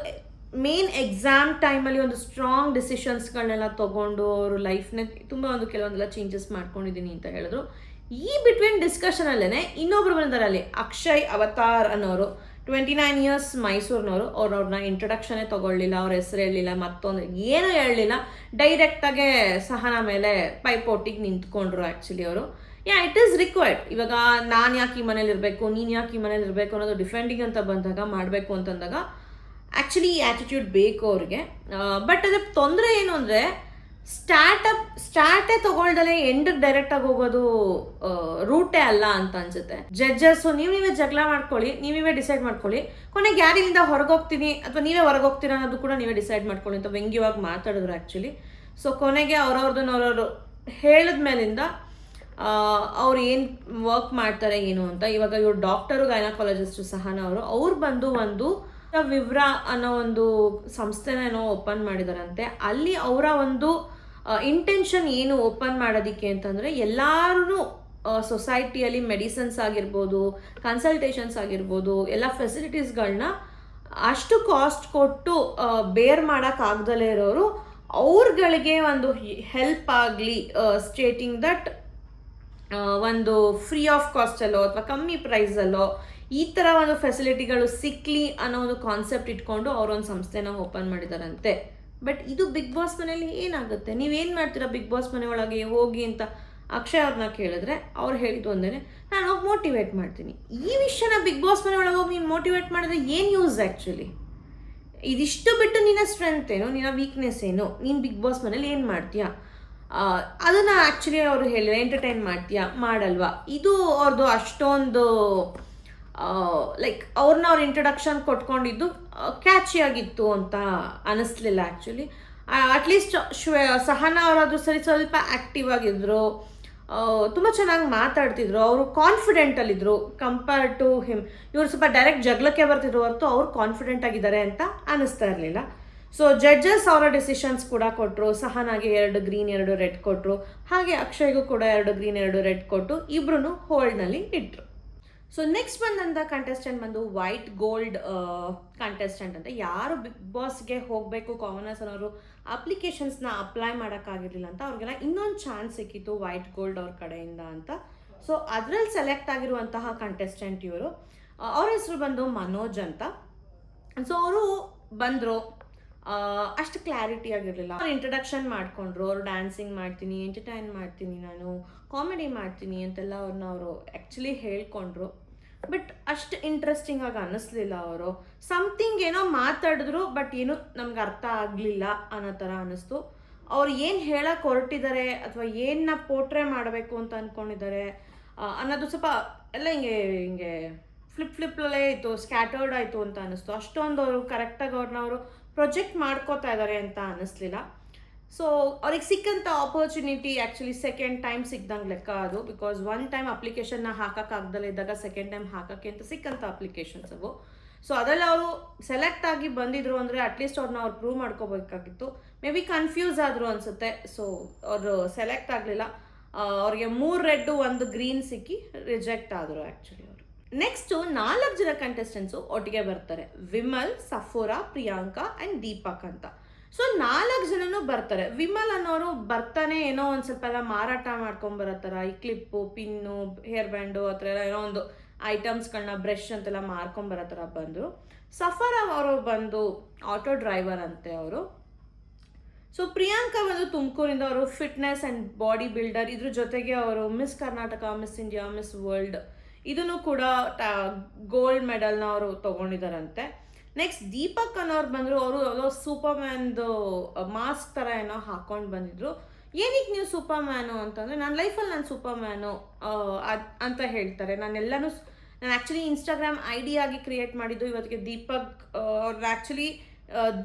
ಮೇನ್ ಎಕ್ಸಾಮ್ ಟೈಮಲ್ಲಿ ಒಂದು ಸ್ಟ್ರಾಂಗ್ ಡಿಸಿಷನ್ಸ್ಗಳನ್ನೆಲ್ಲ ತೊಗೊಂಡು ಅವರು ಲೈಫ್ನ ತುಂಬ ಕೆಲವೊಂದೆಲ್ಲ ಚೇಂಜಸ್ ಮಾಡ್ಕೊಂಡಿದ್ದೀನಿ ಅಂತ ಹೇಳಿದ್ರು. ಈ ಬಿಟ್ವೀನ್ ಡಿಸ್ಕಷನಲ್ಲೇ ಇನ್ನೊಬ್ರು ಬಂದಿದ್ದಾರೆ ಅಲ್ಲಿ, ಅಕ್ಷಯ್ ಅವತಾರ್ ಅನ್ನೋರು, 29 ಇಯರ್ಸ್ ಮೈಸೂರಿನವರು. ಅವ್ರನ್ನ ಇಂಟ್ರಡಕ್ಷನೇ ತೊಗೊಳ್ಳಿಲ್ಲ, ಅವ್ರ ಹೆಸರು ಹೇಳಲಿಲ್ಲ, ಮತ್ತೊಂದು ಏನೂ ಹೇಳಲಿಲ್ಲ, ಡೈರೆಕ್ಟಾಗೆ ಸಹನಾ ಮೇಲೆ ಪೈಪೋಟಿಗೆ ನಿಂತ್ಕೊಂಡ್ರು ಆ್ಯಕ್ಚುಲಿ ಅವರು. It is required. ಇವಾಗ ನಾನು ಯಾಕೆ ಈ ಮನೇಲಿ ಇರಬೇಕು, ನೀನು ಯಾಕೆ ಈ ಮನೇಲಿ ಇರಬೇಕು ಅನ್ನೋದು ಡಿಫೆಂಡಿಂಗ್ ಅಂತ ಬಂದಾಗ, ಮಾಡಬೇಕು ಅಂತಂದಾಗ ಆ್ಯಕ್ಚುಲಿ ಈ ಆ್ಯಟಿಟ್ಯೂಡ್ ಬೇಕು ಅವ್ರಿಗೆ. ಬಟ್ ಅದಕ್ಕೆ ತೊಂದರೆ ಏನು ಅಂದರೆ, ಸ್ಟಾರ್ಟೇ ತಗೊಳ್ದಲೆ ಎಂಡಿಗೆ ಡೈರೆಕ್ಟಾಗಿ ಹೋಗೋದು ರೂಟೇ ಅಲ್ಲ ಅಂತ ಅನ್ಸುತ್ತೆ. ಜಡ್ಜಸ್ಸು ನೀವೇ ಜಗಳ ಮಾಡ್ಕೊಳ್ಳಿ, ನೀವೇ ಡಿಸೈಡ್ ಮಾಡ್ಕೊಳ್ಳಿ, ಕೊನೆಗೆ ಯಾರಿಂದ ಹೊರಗೋಗ್ತೀನಿ ಅಥವಾ ನೀವೇ ಹೊರಗೋಗ್ತೀರಾ ಅನ್ನೋದು ಕೂಡ ನೀವೇ ಡಿಸೈಡ್ ಮಾಡ್ಕೊಳ್ಳಿ ಅಂತ ವ್ಯಂಗ್ಯವಾಗಿ ಮಾತಾಡಿದ್ರು ಆ್ಯಕ್ಚುಲಿ. ಸೊ ಕೊನೆಗೆ ಅವ್ರವ್ರದ್ದು ಹೇಳಿದ ಮೇಲಿಂದ ಅವ್ರು ಏನು ವರ್ಕ್ ಮಾಡ್ತಾರೆ ಏನು ಅಂತ. ಇವಾಗ ಇವ್ರು ಡಾಕ್ಟರು ಗೈನಕಾಲಜಿಸ್ಟು ಸಹನಾ ಅವ್ರು ಬಂದು ಒಂದು ವಿವ್ರಾ ಅನ್ನೋ ಒಂದು ಸಂಸ್ಥೆನೇನೋ ಓಪನ್ ಮಾಡಿದಾರಂತೆ. ಅಲ್ಲಿ ಅವರ ಒಂದು ಇಂಟೆನ್ಷನ್ ಏನು ಓಪನ್ ಮಾಡೋದಕ್ಕೆ ಅಂತಂದರೆ, ಎಲ್ಲರೂ ಸೊಸೈಟಿಯಲ್ಲಿ ಮೆಡಿಸಿನ್ಸ್ ಆಗಿರ್ಬೋದು, ಕನ್ಸಲ್ಟೇಷನ್ಸ್ ಆಗಿರ್ಬೋದು, ಎಲ್ಲ ಫೆಸಿಲಿಟೀಸ್ಗಳನ್ನ ಅಷ್ಟು ಕಾಸ್ಟ್ ಕೊಟ್ಟು ಬೇರ್ ಮಾಡೋಕ್ಕಾಗ್ದಲೇ ಇರೋರು ಅವ್ರಗಳಿಗೆ ಒಂದು ಹೆಲ್ಪ್ ಆಗಲಿ, ಸ್ಟೇಟಿಂಗ್ ದಟ್ ಒಂದು ಫ್ರೀ ಆಫ್ ಕಾಸ್ಟಲ್ಲೋ ಅಥವಾ ಕಮ್ಮಿ ಪ್ರೈಸಲ್ಲೋ ಈ ಥರ ಒಂದು ಫೆಸಿಲಿಟಿಗಳು ಸಿಕ್ಕಲಿ ಅನ್ನೋ ಒಂದು ಕಾನ್ಸೆಪ್ಟ್ ಇಟ್ಕೊಂಡು ಅವರೊಂದು ಸಂಸ್ಥೆನ ಓಪನ್ ಮಾಡಿದಾರಂತೆ. ಬಟ್ ಇದು ಬಿಗ್ ಬಾಸ್ ಮನೇಲಿ ಏನಾಗುತ್ತೆ, ನೀವೇನು ಮಾಡ್ತೀರಾ ಬಿಗ್ ಬಾಸ್ ಮನೆ ಒಳಗೆ ಹೋಗಿ ಅಂತ ಅಕ್ಷಯ್ ಅವ್ರನ್ನ ಕೇಳಿದ್ರೆ ಅವ್ರು ಹೇಳಿದ್ದು ಒಂದೇ, ನಾನು ಹೋಗಿ ಮೋಟಿವೇಟ್ ಮಾಡ್ತೀನಿ. ಈ ವಿಷಯನ ಬಿಗ್ ಬಾಸ್ ಮನೆ ಒಳಗೆ ಹೋಗಿ ನೀನು ಮೋಟಿವೇಟ್ ಮಾಡಿದ್ರೆ ಏನು ಯೂಸ್ ಆ್ಯಕ್ಚುಲಿ? ಇದಿಷ್ಟು ಬಿಟ್ಟು ನಿನ್ನ ಸ್ಟ್ರೆಂತ್ ಏನು, ನಿನ್ನ ವೀಕ್ನೆಸ್ ಏನು, ನೀನು ಬಿಗ್ ಬಾಸ್ ಮನೇಲಿ ಏನು ಮಾಡ್ತೀಯಾ ಅದನ್ನು ಆ್ಯಕ್ಚುಲಿ ಅವರು ಹೇಳಿದ್ರೆ ಎಂಟರ್ಟೈನ್ ಮಾಡ್ತೀಯಾ, ಮಾಡಲ್ವಾ? ಇದು ಅವ್ರದ್ದು ಅಷ್ಟೊಂದು ಲೈಕ್ ಅವ್ರ ಇಂಟ್ರಡಕ್ಷನ್ ಕೊಟ್ಕೊಂಡಿದ್ದು ಕ್ಯಾಚಿಯಾಗಿತ್ತು ಅಂತ ಅನ್ನಿಸ್ಲಿಲ್ಲ ಆ್ಯಕ್ಚುಲಿ. ಅಟ್ಲೀಸ್ಟ್ ಸಹನಾ ಅವರಾದರೂ ಸರಿ ಸ್ವಲ್ಪ ಆ್ಯಕ್ಟಿವ್ ಆಗಿದ್ರು, ತುಂಬ ಚೆನ್ನಾಗಿ ಮಾತಾಡ್ತಿದ್ರು, ಅವರು ಕಾನ್ಫಿಡೆಂಟಲ್ಲಿದ್ದರು ಕಂಪೇರ್ ಟು ಹಿಮ್. ಇವರು ಸ್ವಲ್ಪ ಡೈರೆಕ್ಟ್ ಜಗಳಕ್ಕೆ ಬರ್ತಿದ್ರು ಹೊರತು ಅವ್ರು ಕಾನ್ಫಿಡೆಂಟ್ ಆಗಿದ್ದಾರೆ ಅಂತ ಅನ್ನಿಸ್ತಾ ಇರಲಿಲ್ಲ. ಸೊ ಜಡ್ಜಸ್ ಅವರ ಡಿಸಿಷನ್ಸ್ ಕೂಡ ಕೊಟ್ಟರು. ಸಹನಾಗೆ 2 ಗ್ರೀನ್ 2 ರೆಡ್ ಕೊಟ್ಟರು, ಹಾಗೆ ಅಕ್ಷಯ್ಗೂ ಕೂಡ 2 ಗ್ರೀನ್ 2 ರೆಡ್ ಕೊಟ್ಟು ಇಬ್ಬರೂ ಹೋಲ್ಡ್ನಲ್ಲಿ ಇಟ್ಟರು. ಸೊ ನೆಕ್ಸ್ಟ್ ಬಂದಂಥ ಕಂಟೆಸ್ಟೆಂಟ್ ಬಂದು ವೈಟ್ ಗೋಲ್ಡ್ ಕಂಟೆಸ್ಟೆಂಟ್ ಅಂತ. ಯಾರು ಬಿಗ್ ಬಾಸ್ಗೆ ಹೋಗಬೇಕು ಕಾಮನರ್ಸ್ ಅನ್ನೋರು ಅಪ್ಲಿಕೇಶನ್ಸ್ನ ಅಪ್ಲೈ ಮಾಡೋಕ್ಕಾಗಿರಲಿಲ್ಲ ಅಂತ ಅವ್ರಿಗೆಲ್ಲ ಇನ್ನೊಂದು ಚಾನ್ಸ್ ಸಿಕ್ಕಿತ್ತು ವೈಟ್ ಗೋಲ್ಡ್ ಅವ್ರ ಕಡೆಯಿಂದ ಅಂತ. ಸೊ ಅದರಲ್ಲಿ ಸೆಲೆಕ್ಟ್ ಆಗಿರುವಂತಹ ಕಂಟೆಸ್ಟೆಂಟ್ ಇವರು. ಅವ್ರ ಹೆಸರು ಬಂದು ಮನೋಜ್ ಅಂತ. ಸೊ ಅವರು ಬಂದರು, ಅಷ್ಟು ಕ್ಲಾರಿಟಿ ಆಗಿರಲಿಲ್ಲ. ಅವ್ರು ಇಂಟ್ರಡಕ್ಷನ್ ಮಾಡಿಕೊಂಡ್ರು, ಅವರು ಡ್ಯಾನ್ಸಿಂಗ್ ಮಾಡ್ತೀನಿ, ಎಂಟರ್ಟೈನ್ ಮಾಡ್ತೀನಿ, ನಾನು ಕಾಮಿಡಿ ಮಾಡ್ತೀನಿ ಅಂತೆಲ್ಲ ಅವರು ಆ್ಯಕ್ಚುಲಿ ಹೇಳ್ಕೊಂಡ್ರು. ಬಟ್ ಅಷ್ಟು ಇಂಟ್ರೆಸ್ಟಿಂಗ್ ಆಗಿ ಅನ್ನಿಸ್ಲಿಲ್ಲ. ಅವರು ಸಮಥಿಂಗ್ ಏನೋ ಮಾತಾಡಿದ್ರು, ಬಟ್ ಏನು ನಮ್ಗೆ ಅರ್ಥ ಆಗಲಿಲ್ಲ ಅನ್ನೋ ಥರ ಅನ್ನಿಸ್ತು. ಅವ್ರು ಏನು ಹೇಳಕ್ಕೆ ಹೊರಟಿದ್ದಾರೆ ಅಥವಾ ಏನನ್ನ ಪೋರ್ಟ್ರೇ ಮಾಡಬೇಕು ಅಂತ ಅಂದ್ಕೊಂಡಿದ್ದಾರೆ ಅನ್ನೋದು ಸ್ವಲ್ಪ ಎಲ್ಲ ಹಿಂಗೆ ಫ್ಲಿಪ್ಲೇ ಇತ್ತು, ಸ್ಕ್ಯಾಟರ್ಡ್ ಆಯಿತು ಅಂತ ಅನ್ನಿಸ್ತು. ಅಷ್ಟೊಂದು ಅವರು ಕರೆಕ್ಟಾಗಿ ಅವ್ರನ್ನ ಪ್ರೊಜೆಕ್ಟ್ ಮಾಡ್ಕೋತಾ ಇದ್ದಾರೆ ಅಂತ ಅನ್ನಿಸ್ಲಿಲ್ಲ. ಸೊ ಅವ್ರಿಗೆ ಸಿಕ್ಕಂಥ ಆಪರ್ಚುನಿಟಿ ಆ್ಯಕ್ಚುಲಿ ಸೆಕೆಂಡ್ ಟೈಮ್ ಸಿಕ್ದಂಗೆ ಲೆಕ್ಕ ಅದು. ಬಿಕಾಸ್ 1 ಟೈಮ್ ಅಪ್ಲಿಕೇಶನ್ನ ಹಾಕೋಕ್ಕಾಗ್ದಲೇ ಇದ್ದಾಗ ಸೆಕೆಂಡ್ ಟೈಮ್ ಹಾಕೋಕ್ಕೆ ಅಂತ ಸಿಕ್ಕಂಥ ಅಪ್ಲಿಕೇಶನ್ಸ್ ಅವು. ಸೊ ಅದೆಲ್ಲ ಅವರು ಸೆಲೆಕ್ಟ್ ಆಗಿ ಬಂದಿದ್ರು ಅಂದರೆ ಅಟ್ಲೀಸ್ಟ್ ಅವ್ರನ್ನ ಪ್ರೂವ್ ಮಾಡ್ಕೋಬೇಕಾಗಿತ್ತು. ಮೇ ಬಿ ಕನ್ಫ್ಯೂಸ್ ಆದರು ಅನಿಸುತ್ತೆ. ಸೊ ಅವರು ಸೆಲೆಕ್ಟ್ ಆಗಲಿಲ್ಲ. ಅವ್ರಿಗೆ 3 ರೆಡ್ಡು 1 ಗ್ರೀನ್ ಸಿಕ್ಕಿ ರಿಜೆಕ್ಟ್ ಆದರು ಆ್ಯಕ್ಚುಲಿ ಅವರು. ನೆಕ್ಸ್ಟು 4 ಜನ ಕಂಟೆಸ್ಟೆಂಟ್ಸು ಒಟ್ಟಿಗೆ ಬರ್ತಾರೆ. ವಿಮಲ್, ಸಫೋರಾ, ಪ್ರಿಯಾಂಕಾ ಆ್ಯಂಡ್ ದೀಪಕ್ ಅಂತ. ಸೊ 4 ಜನನೂ ಬರ್ತಾರೆ. ವಿಮಲ್ ಅನ್ನೋರು ಬರ್ತಾನೆ ಏನೋ ಒಂದು ಸ್ವಲ್ಪ ಎಲ್ಲ ಮಾರಾಟ ಮಾಡ್ಕೊಂಬರೋ ಥರ ಈ ಕ್ಲಿಪ್ಪು, ಪಿನ್ನು, ಹೇರ್ ಬ್ಯಾಂಡು ಆ ಥರ ಎಲ್ಲ ಏನೋ ಒಂದು ಐಟಮ್ಸ್ಗಳನ್ನ ಬ್ರಷ್ ಅಂತೆಲ್ಲ ಮಾರ್ಕೊಂಬರೋ ಥರ ಬಂದರು. ಸಫೋರಾ ಅವರು ಬಂದು ಆಟೋ ಡ್ರೈವರ್ ಅಂತೆ ಅವರು. ಸೊ ಪ್ರಿಯಾಂಕಾ ಬಂದು ತುಮಕೂರಿಂದ, ಅವರು ಫಿಟ್ನೆಸ್ ಆ್ಯಂಡ್ ಬಾಡಿ ಬಿಲ್ಡರ್. ಇದ್ರ ಜೊತೆಗೆ ಅವರು miss Karnataka, miss India, miss world ಇದನ್ನು ಕೂಡ ಗೋಲ್ಡ್ ಮೆಡಲ್ನ ಅವರು ತೊಗೊಂಡಿದ್ದಾರಂತೆ. ನೆಕ್ಸ್ಟ್ ದೀಪಕ್ ಅನ್ನೋರು ಬಂದರು. ಅವರು ಸೂಪರ್ ಮ್ಯಾನ್ದು ಮಾಸ್ಕ್ ಥರ ಏನೋ ಹಾಕ್ಕೊಂಡು ಬಂದಿದ್ರು. ಏನಕ್ಕೆ ನೀವು ಸೂಪರ್ ಮ್ಯಾನು ಅಂತಂದರೆ, ನನ್ನ ಲೈಫಲ್ಲಿ ನಾನು ಸೂಪರ್ ಮ್ಯಾನು ಅಂತ ಹೇಳ್ತಾರೆ. ನಾನು ಆ್ಯಕ್ಚುಲಿ ಇನ್ಸ್ಟಾಗ್ರಾಮ್ ID ಆಗಿ ಕ್ರಿಯೇಟ್ ಮಾಡಿದ್ದು ಇವತ್ತಿಗೆ. ದೀಪಕ್ ಅವ್ರನ್ನ ಆ್ಯಕ್ಚುಲಿ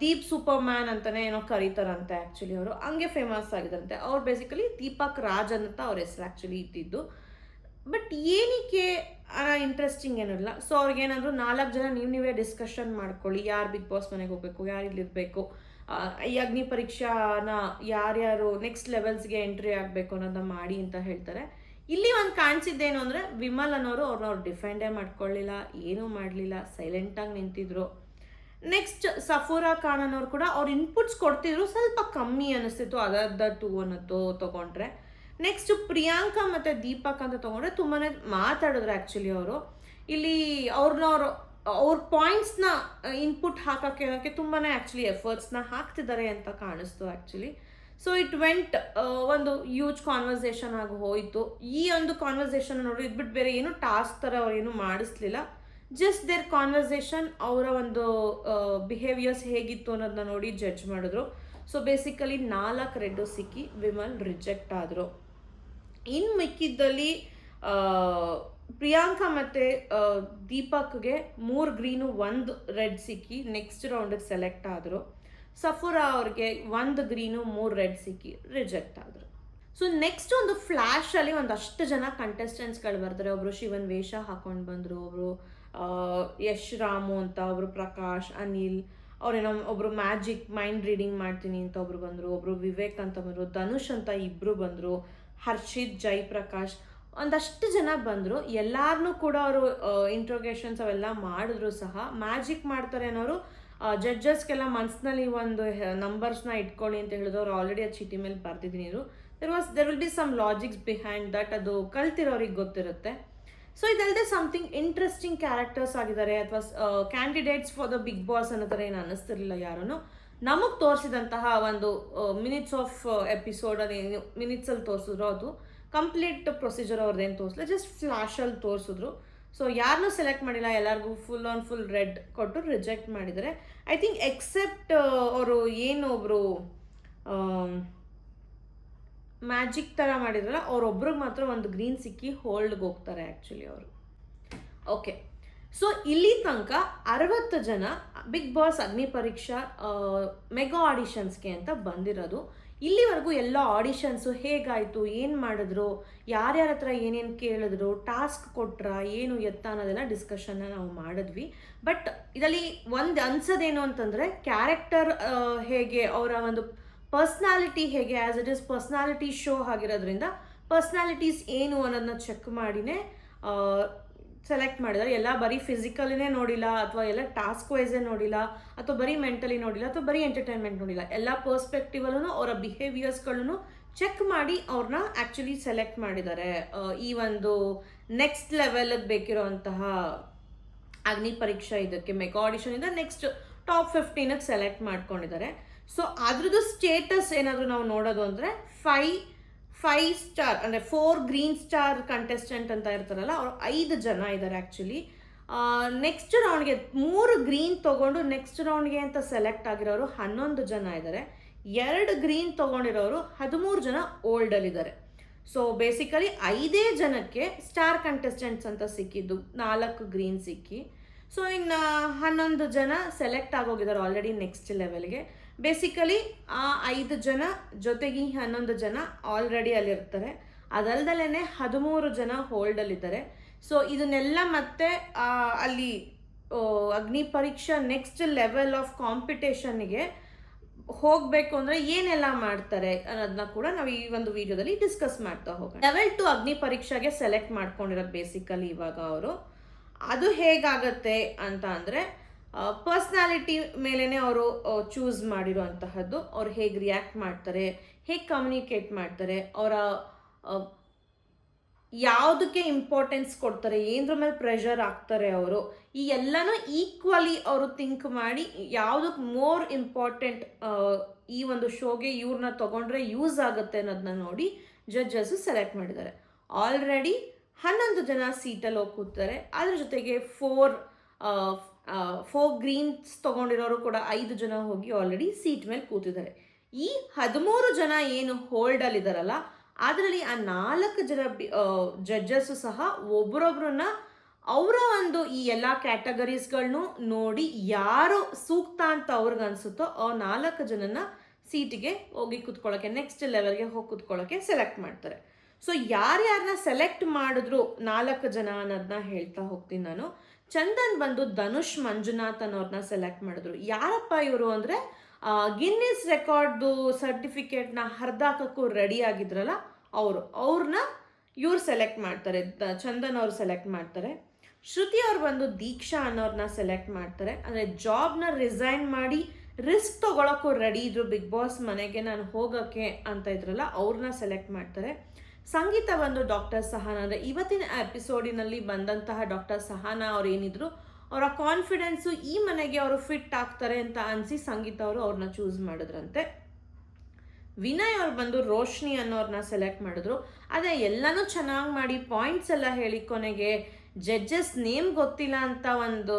ದೀಪ್ ಸೂಪರ್ ಮ್ಯಾನ್ ಅಂತಲೇ ಏನೋ ಕರೀತಾರಂತೆ ಆ್ಯಕ್ಚುಲಿ. ಅವರು ಹಂಗೆ ಫೇಮಸ್ ಆಗಿದ್ದಾರಂತೆ. ಅವ್ರು ಬೇಸಿಕಲಿ ದೀಪಕ್ ರಾಜ್ ಅಂತ ಅವ್ರ ಹೆಸರು ಆ್ಯಕ್ಚುಲಿ ಇದ್ದಿದ್ದು. ಬಟ್ ಏನಕ್ಕೆ ಇಂಟ್ರೆಸ್ಟಿಂಗ್ ಏನಿಲ್ಲ. ಸೊ ಅವ್ರಿಗೇನಾದರೂ 4 ಜನ ನೀವೇ ಡಿಸ್ಕಷನ್ ಮಾಡ್ಕೊಳ್ಳಿ, ಯಾರು ಬಿಗ್ ಬಾಸ್ ಮನೆಗೆ ಹೋಗಬೇಕು, ಯಾರು ಇಲ್ಲಿರಬೇಕು, ಈ ಅಗ್ನಿ ಪರೀಕ್ಷಾನ ಯಾರ್ಯಾರು ನೆಕ್ಸ್ಟ್ ಲೆವೆಲ್ಸ್ಗೆ ಎಂಟ್ರಿ ಆಗಬೇಕು ಅನ್ನೋದನ್ನ ಮಾಡಿ ಅಂತ ಹೇಳ್ತಾರೆ. ಇಲ್ಲಿ ಒಂದು ಕಾಣಿಸಿದ್ದೇನು ಅಂದರೆ, ವಿಮಲ್ ಅನ್ನೋರು ಅವ್ರನ್ನ ಡಿಫೆಂಡೇ ಮಾಡ್ಕೊಳ್ಳಿಲ್ಲ, ಏನೂ ಮಾಡಲಿಲ್ಲ, ಸೈಲೆಂಟಾಗಿ ನಿಂತಿದ್ರು. ನೆಕ್ಸ್ಟ್ ಸಫೋರಾ ಖಾನ್ ಅನ್ನೋರು ಕೂಡ ಅವ್ರು ಇನ್ಪುಟ್ಸ್ ಕೊಡ್ತಿದ್ರು, ಸ್ವಲ್ಪ ಕಮ್ಮಿ ಅನ್ನಿಸ್ತಿತ್ತು ಅದರ್ದ 2 ಅನ್ನೋದು ತೊಗೊಂಡ್ರೆ. ನೆಕ್ಸ್ಟ್ ಪ್ರಿಯಾಂಕಾ ಮತ್ತು ದೀಪಕ್ ಅಂತ ತೊಗೊಂಡ್ರೆ ತುಂಬಾ ಮಾತಾಡಿದ್ರು ಆ್ಯಕ್ಚುಲಿ ಅವರು. ಇಲ್ಲಿ ಅವ್ರ ಪಾಯಿಂಟ್ಸ್ನ ಇನ್ಪುಟ್ ಹಾಕೋಕ್ಕೆ ತುಂಬಾ ಆ್ಯಕ್ಚುಲಿ ಎಫರ್ಟ್ಸ್ನ ಹಾಕ್ತಿದ್ದಾರೆ ಅಂತ ಕಾಣಿಸ್ತು ಆ್ಯಕ್ಚುಲಿ. ಸೊ ಇಟ್ ವೆಂಟ್ ಒಂದು ಹ್ಯೂಜ್ ಕಾನ್ವರ್ಸೇಷನ್ ಆಗಿ ಹೋಯಿತು. ಈ ಒಂದು ಕಾನ್ವರ್ಸೇಷನ್ ನೋಡಿ ಇದ್ಬಿಟ್ಟು ಬೇರೆ ಏನು ಟಾಸ್ಕ್ ಥರ ಅವ್ರು ಏನೂ ಮಾಡಿಸ್ಲಿಲ್ಲ. ಜಸ್ಟ್ ದೇರ್ ಕಾನ್ವರ್ಸೇಷನ್, ಅವರ ಒಂದು ಬಿಹೇವಿಯರ್ಸ್ ಹೇಗಿತ್ತು ಅನ್ನೋದನ್ನ ನೋಡಿ ಜಡ್ಜ್ ಮಾಡಿದ್ರು. ಸೊ ಬೇಸಿಕಲಿ 4 ರೆಡ್ಡು ಸಿಕ್ಕಿ ವಿಮಲ್ ರಿಜೆಕ್ಟ್ ಆದರು. ಇನ್ನು ಮಿಕ್ಕಿದ್ದಲ್ಲಿ ಪ್ರಿಯಾಂಕಾ ಮತ್ತು ದೀಪಕ್ಗೆ 3 ಗ್ರೀನು 1 ರೆಡ್ ಸಿಕ್ಕಿ ನೆಕ್ಸ್ಟ್ ರೌಂಡಿಗೆ ಸೆಲೆಕ್ಟ್ ಆದರು. ಸಫುರಾ ಅವ್ರಿಗೆ 1 ಗ್ರೀನು 3 ರೆಡ್ ಸಿಕ್ಕಿ ರಿಜೆಕ್ಟ್ ಆದರು. ಸೊ ನೆಕ್ಸ್ಟ್ ಒಂದು ಫ್ಲ್ಯಾಶಲ್ಲಿ ಒಂದಷ್ಟು ಜನ ಕಂಟೆಸ್ಟೆಂಟ್ಸ್ಗಳು ಬರ್ತಾರೆ. ಒಬ್ಬರು ಶಿವನ್ ವೇಷ ಹಾಕೊಂಡು ಬಂದರು, ಒಬ್ಬರು ಯಶ್ ರಾಮು ಅಂತ, ಒಬ್ಬರು ಪ್ರಕಾಶ್, ಅನಿಲ್, ಅವ್ರೇನೋ ಒಬ್ಬರು ಮ್ಯಾಜಿಕ್ ಮೈಂಡ್ ರೀಡಿಂಗ್ ಮಾಡ್ತೀನಿ ಅಂತ ಒಬ್ರು ಬಂದರು, ಒಬ್ಬರು ವಿವೇಕ್ ಅಂತ ಬಂದರು, ಧನುಷ್ ಅಂತ ಇಬ್ಬರು ಬಂದರು, ಹರ್ಷಿತ್, ಜೈಪ್ರಕಾಶ್, ಒಂದಷ್ಟು ಜನ ಬಂದರು. ಎಲ್ಲಾರನ್ನೂ ಕೂಡ ಅವರು ಇಂಟ್ರೋಗೇಷನ್ಸ್ ಅವೆಲ್ಲ ಮಾಡಿದ್ರು ಸಹ ಮ್ಯಾಜಿಕ್ ಮಾಡ್ತಾರೆ ಅನ್ನೋರು ಜಡ್ಜಸ್ಗೆಲ್ಲ ಮನಸ್ಸಿನಲ್ಲಿ ಒಂದು ನಂಬರ್ಸ್ನ ಇಟ್ಕೊಳ್ಳಿ ಅಂತ ಹೇಳಿದ್ರು. ಅವ್ರು ಆಲ್ರೆಡಿ ಆ ಚೀಟಿ ಮೇಲೆ ಬರ್ತಿದ್ದೀನಿ. There will be some logics behind that, ಅದು ಕಲ್ತಿರೋರಿಗೆ ಗೊತ್ತಿರುತ್ತೆ. ಸೊ ಇದಲ್ಲದೆ ಸಮಥಿಂಗ್ ಇಂಟ್ರೆಸ್ಟಿಂಗ್ ಕ್ಯಾರೆಕ್ಟರ್ಸ್ ಆಗಿದ್ದಾರೆ ಅಥವಾ candidates for the big boss ಅನ್ನೋ ಥರ ಏನು ಅನ್ನಿಸ್ತಿರ್ಲಿಲ್ಲ ಯಾರೂ. ನಮಗೆ ತೋರಿಸಿದಂತಹ ಒಂದು ಮಿನಿಟ್ಸ್ ಆಫ್ ಎಪಿಸೋಡ್ ಅದೇನು ಮಿನಿಟ್ಸಲ್ಲಿ ತೋರಿಸಿದ್ರು ಅದು ಕಂಪ್ಲೀಟ್ ಪ್ರೊಸೀಜರ್ ಅವ್ರದ್ದೇನು ತೋರಿಸಲಿಲ್ಲ, ಜಸ್ಟ್ ಫ್ಲ್ಯಾಶಲ್ಲಿ ತೋರಿಸಿದ್ರು. ಸೊ ಯಾರನ್ನೂ ಸೆಲೆಕ್ಟ್ ಮಾಡಿಲ್ಲ, ಎಲ್ಲರಿಗೂ ಫುಲ್ ರೆಡ್ ಕೊಟ್ಟು ರಿಜೆಕ್ಟ್ ಮಾಡಿದ್ದಾರೆ. ಐ ಥಿಂಕ್ ಎಕ್ಸೆಪ್ಟ್ ಅವರು ಏನು ಒಬ್ಬರು ಮ್ಯಾಜಿಕ್ ಥರ ಮಾಡಿದ್ರಲ್ಲ ಅವರೊಬ್ರಿಗೆ ಮಾತ್ರ 1 ಗ್ರೀನ್ ಸಿಕ್ಕಿ ಹೋಲ್ಡ್ಗೆ ಹೋಗ್ತಾರೆ ಆ್ಯಕ್ಚುಲಿ ಅವರು. ಓಕೆ, ಸೊ ಇಲ್ಲಿ ತನಕ 60 ಜನ ಬಿಗ್ ಬಾಸ್ ಅಗ್ನಿ ಪರೀಕ್ಷಾ ಮೆಗಾ ಆಡಿಷನ್ಸ್ಗೆ ಅಂತ ಬಂದಿರೋದು. ಇಲ್ಲಿವರೆಗೂ ಎಲ್ಲ ಆಡಿಷನ್ಸು ಹೇಗಾಯಿತು, ಏನು ಮಾಡಿದ್ರು, ಯಾರ್ಯಾರ ಹತ್ರ ಏನೇನು ಕೇಳಿದ್ರು, ಟಾಸ್ಕ್ ಕೊಟ್ರ, ಏನು ಎತ್ತ ಅನ್ನೋದೆಲ್ಲ ಡಿಸ್ಕಷನ್ನ ನಾವು ಮಾಡಿದ್ವಿ. ಬಟ್ ಇದರಲ್ಲಿ ಒಂದು ಅನ್ಸೋದೇನು ಅಂತಂದರೆ ಕ್ಯಾರೆಕ್ಟರ್ ಹೇಗೆ, ಅವರ ಒಂದು ಪರ್ಸ್ನಾಲಿಟಿ ಹೇಗೆ, as it is personality show ಆಗಿರೋದ್ರಿಂದ ಪರ್ಸ್ನಾಲಿಟೀಸ್ ಏನು ಅನ್ನೋದನ್ನ ಚೆಕ್ ಮಾಡಿನೇ ಸೆಲೆಕ್ಟ್ ಮಾಡಿದ್ದಾರೆ. ಎಲ್ಲ ಬರೀ ಫಿಸಿಕಲಿನೇ ನೋಡಿಲ್ಲ, ಅಥವಾ ಎಲ್ಲ ಟಾಸ್ಕ್ ವೈಸೇ ನೋಡಿಲ್ಲ, ಅಥವಾ ಬರೀ ಮೆಂಟಲಿ ನೋಡಿಲ್ಲ, ಅಥವಾ ಬರೀ ಎಂಟರ್ಟೈನ್ಮೆಂಟ್ ನೋಡಿಲ್ಲ. ಎಲ್ಲ ಪರ್ಸ್ಪೆಕ್ಟಿವಲ್ಲೂ ಅವರ ಬಿಹೇವಿಯರ್ಸ್ಗಳನ್ನು ಚೆಕ್ ಮಾಡಿ ಅವ್ರನ್ನ ಆ್ಯಕ್ಚುಲಿ ಸೆಲೆಕ್ಟ್ ಮಾಡಿದ್ದಾರೆ. ಈ ಒಂದು ನೆಕ್ಸ್ಟ್ ಲೆವೆಲ್ಗೆ ಬೇಕಿರೋಂತಹ ಅಗ್ನಿ ಪರೀಕ್ಷಾ ಇದಕ್ಕೆ ಮೆಗಾ ಆಡಿಷನಿಂದ ನೆಕ್ಸ್ಟ್ ಟಾಪ್ 15ಗೆ ಸೆಲೆಕ್ಟ್ ಮಾಡ್ಕೊಂಡಿದ್ದಾರೆ. ಸೊ ಅದ್ರದ್ದು ಸ್ಟೇಟಸ್ ಏನಾದರೂ ನಾವು ನೋಡೋದು ಅಂದರೆ 5 ಸ್ಟಾರ್ ಅಂದರೆ 4 ಗ್ರೀನ್ ಸ್ಟಾರ್ ಕಂಟೆಸ್ಟೆಂಟ್ ಅಂತ ಇರ್ತಾರಲ್ಲ, ಅವರು 5 ಜನ ಇದ್ದಾರೆ ಆ್ಯಕ್ಚುಲಿ. ನೆಕ್ಸ್ಟ್ ರೌಂಡ್ಗೆ 3 ಗ್ರೀನ್ ತೊಗೊಂಡು ನೆಕ್ಸ್ಟ್ ರೌಂಡ್ಗೆ ಅಂತ ಸೆಲೆಕ್ಟ್ ಆಗಿರೋರು 11 ಜನ ಇದ್ದಾರೆ. 2 ಗ್ರೀನ್ ತೊಗೊಂಡಿರೋರು 13 ಜನ ಓಲ್ಡಲ್ಲಿದ್ದಾರೆ. ಸೊ ಬೇಸಿಕಲಿ 5 ಜನಕ್ಕೆ ಸ್ಟಾರ್ ಕಂಟೆಸ್ಟೆಂಟ್ಸ್ ಅಂತ ಸಿಕ್ಕಿದ್ದು, 4 ಗ್ರೀನ್ ಸಿಕ್ಕಿ. ಸೊ ಇನ್ನು 11 ಜನ ಸೆಲೆಕ್ಟ್ ಆಗೋಗಿದ್ದಾರೆ ಆಲ್ರೆಡಿ ನೆಕ್ಸ್ಟ್ ಲೆವೆಲ್ಗೆ. ಬೇಸಿಕಲಿ ಆ 5 ಜನ ಜೊತೆಗೆ 11 ಜನ ಆಲ್ರೆಡಿ ಅಲ್ಲಿರ್ತಾರೆ. ಅದಲ್ದಲೇ 13 ಜನ ಹೋಲ್ಡಲ್ಲಿದ್ದಾರೆ. ಸೊ ಇದನ್ನೆಲ್ಲ ಮತ್ತೆ ಅಲ್ಲಿ ಅಗ್ನಿ ಪರೀಕ್ಷಾ ನೆಕ್ಸ್ಟ್ ಲೆವೆಲ್ ಆಫ್ ಕಾಂಪಿಟೇಷನ್ಗೆ ಹೋಗಬೇಕು ಅಂದರೆ ಏನೆಲ್ಲ ಮಾಡ್ತಾರೆ ಅನ್ನೋದನ್ನ ಕೂಡ ನಾವು ಈ ಒಂದು ವಿಡಿಯೋದಲ್ಲಿ ಡಿಸ್ಕಸ್ ಮಾಡ್ತಾ ಹೋಗೋಣ. ಲೆವೆಲ್ 2 ಅಗ್ನಿ ಪರೀಕ್ಷೆಗೆ ಸೆಲೆಕ್ಟ್ ಮಾಡ್ಕೊಂಡಿರೋದು ಬೇಸಿಕಲಿ ಇವಾಗ ಅವರು. ಅದು ಹೇಗಾಗತ್ತೆ ಅಂತ ಅಂದರೆ ಪರ್ಸ್ನಾಲಿಟಿ ಮೇಲೇ ಅವರು ಚೂಸ್ ಮಾಡಿರುವಂತಹದ್ದು. ಅವ್ರು ಹೇಗೆ ರಿಯಾಕ್ಟ್ ಮಾಡ್ತಾರೆ, ಹೇಗೆ ಕಮ್ಯುನಿಕೇಟ್ ಮಾಡ್ತಾರೆ, ಅವರ ಯಾವುದಕ್ಕೆ ಇಂಪಾರ್ಟೆನ್ಸ್ ಕೊಡ್ತಾರೆ, ಏನರ ಮೇಲೆ ಪ್ರೆಷರ್ ಆಗ್ತಾರೆ ಅವರು, ಈ ಎಲ್ಲನೂ ಈಕ್ವಲಿ ಅವರು ಥಿಂಕ್ ಮಾಡಿ ಯಾವುದಕ್ಕೆ ಮೋರ್ ಇಂಪಾರ್ಟೆಂಟ್ ಈ ಒಂದು ಶೋಗೆ ಇವ್ರನ್ನ ತೊಗೊಂಡ್ರೆ ಯೂಸ್ ಆಗುತ್ತೆ ಅನ್ನೋದನ್ನ ನೋಡಿ ಜಡ್ಜಸ್ಸು ಸೆಲೆಕ್ಟ್ ಮಾಡಿದ್ದಾರೆ. ಆಲ್ರೆಡಿ 11 ಜನ ಸೀಟಲ್ಲಿ ಹೋಗಿ ಕೂತಾರೆ. ಅದ್ರ ಜೊತೆಗೆ 4 ಗ್ರೀನ್ಸ್ ತೊಗೊಂಡಿರೋರು ಕೂಡ 5 ಜನ ಹೋಗಿ ಆಲ್ರೆಡಿ ಸೀಟ್ ಮೇಲೆ ಕೂತಿದ್ದಾರೆ. ಈ 13 ಜನ ಏನು ಹೋಲ್ಡಲ್ಲಿದ್ದಾರಲ್ಲ, ಅದರಲ್ಲಿ ಆ 4 ಜನ ಜಡ್ಜಸ್ಸು ಸಹ ಒಬ್ಬರೊಬ್ಬರನ್ನ ಅವರ ಒಂದು ಈ ಎಲ್ಲ ಕ್ಯಾಟಗರೀಸ್ಗಳನ್ನು ನೋಡಿ ಯಾರು ಸೂಕ್ತ ಅಂತ ಅವ್ರಿಗನ್ಸುತ್ತೋ ಆ 4 ಜನನ ಸೀಟಿಗೆ ಹೋಗಿ ಕೂತ್ಕೊಳ್ಳೋಕ್ಕೆ, ನೆಕ್ಸ್ಟ್ ಲೆವೆಲ್ಗೆ ಹೋಗಿ ಕೂತ್ಕೊಳ್ಳೋಕ್ಕೆ ಸೆಲೆಕ್ಟ್ ಮಾಡ್ತಾರೆ. ಸೊ ಯಾರ್ಯಾರನ್ನ ಸೆಲೆಕ್ಟ್ ಮಾಡಿದ್ರು 4 ಜನ ಅನ್ನೋದನ್ನ ಹೇಳ್ತಾ ಹೋಗ್ತೀನಿ ನಾನು. ಚಂದನ್ ಬಂದು ಧನುಷ್ ಮಂಜುನಾಥ್ ಅನ್ನೋರನ್ನ ಸೆಲೆಕ್ಟ್ ಮಾಡಿದ್ರು. ಯಾರಪ್ಪ ಇವರು ಅಂದರೆ ಗಿನ್ನಿಸ್ ರೆಕಾರ್ಡ್ದು ಸರ್ಟಿಫಿಕೇಟ್ನ ಹರಿದಾಕಕ್ಕೂ ರೆಡಿ ಆಗಿದ್ರಲ್ಲ ಅವ್ರನ್ನ ಇವ್ರು ಸೆಲೆಕ್ಟ್ ಮಾಡ್ತಾರೆ, ಚಂದನ್ ಅವ್ರು ಸೆಲೆಕ್ಟ್ ಮಾಡ್ತಾರೆ. ಶ್ರುತಿ ಅವ್ರು ಬಂದು ದೀಕ್ಷಾ ಅನ್ನೋರನ್ನ ಸೆಲೆಕ್ಟ್ ಮಾಡ್ತಾರೆ. ಅಂದರೆ ಜಾಬ್ನ ರಿಸೈನ್ ಮಾಡಿ ರಿಸ್ಕ್ ತೊಗೊಳಕ್ಕೂ ರೆಡಿ ಇದ್ರು, ಬಿಗ್ ಬಾಸ್ ಮನೆಗೆ ನಾನು ಹೋಗೋಕ್ಕೆ ಅಂತ ಇದ್ರಲ್ಲ ಅವ್ರನ್ನ ಸೆಲೆಕ್ಟ್ ಮಾಡ್ತಾರೆ. ಸಂಗೀತ ಬಂದು ಡಾಕ್ಟರ್ ಸಹಾನ, ಅಂದರೆ ಇವತ್ತಿನ ಎಪಿಸೋಡಿನಲ್ಲಿ ಬಂದಂತಹ ಡಾಕ್ಟರ್ ಸಹಾನ ಅವ್ರು ಏನಿದ್ರು ಅವರ ಕಾನ್ಫಿಡೆನ್ಸು ಈ ಮನೆಗೆ ಅವರು ಫಿಟ್ ಆಗ್ತಾರೆ ಅಂತ ಅನಿಸಿ ಸಂಗೀತ ಅವರು ಅವ್ರನ್ನ ಚೂಸ್ ಮಾಡಿದ್ರಂತೆ. ವಿನಯ್ ಅವ್ರು ಬಂದು ರೋಶ್ನಿ ಅನ್ನೋರನ್ನ ಸೆಲೆಕ್ಟ್ ಮಾಡಿದ್ರು. ಅದೇ ಎಲ್ಲನೂ ಚೆನ್ನಾಗಿ ಮಾಡಿ ಪಾಯಿಂಟ್ಸ್ ಎಲ್ಲ ಹೇಳಿ ಕೊನೆಗೆ ಜಡ್ಜಸ್ ನೇಮ್ ಗೊತ್ತಿಲ್ಲ ಅಂತ ಒಂದು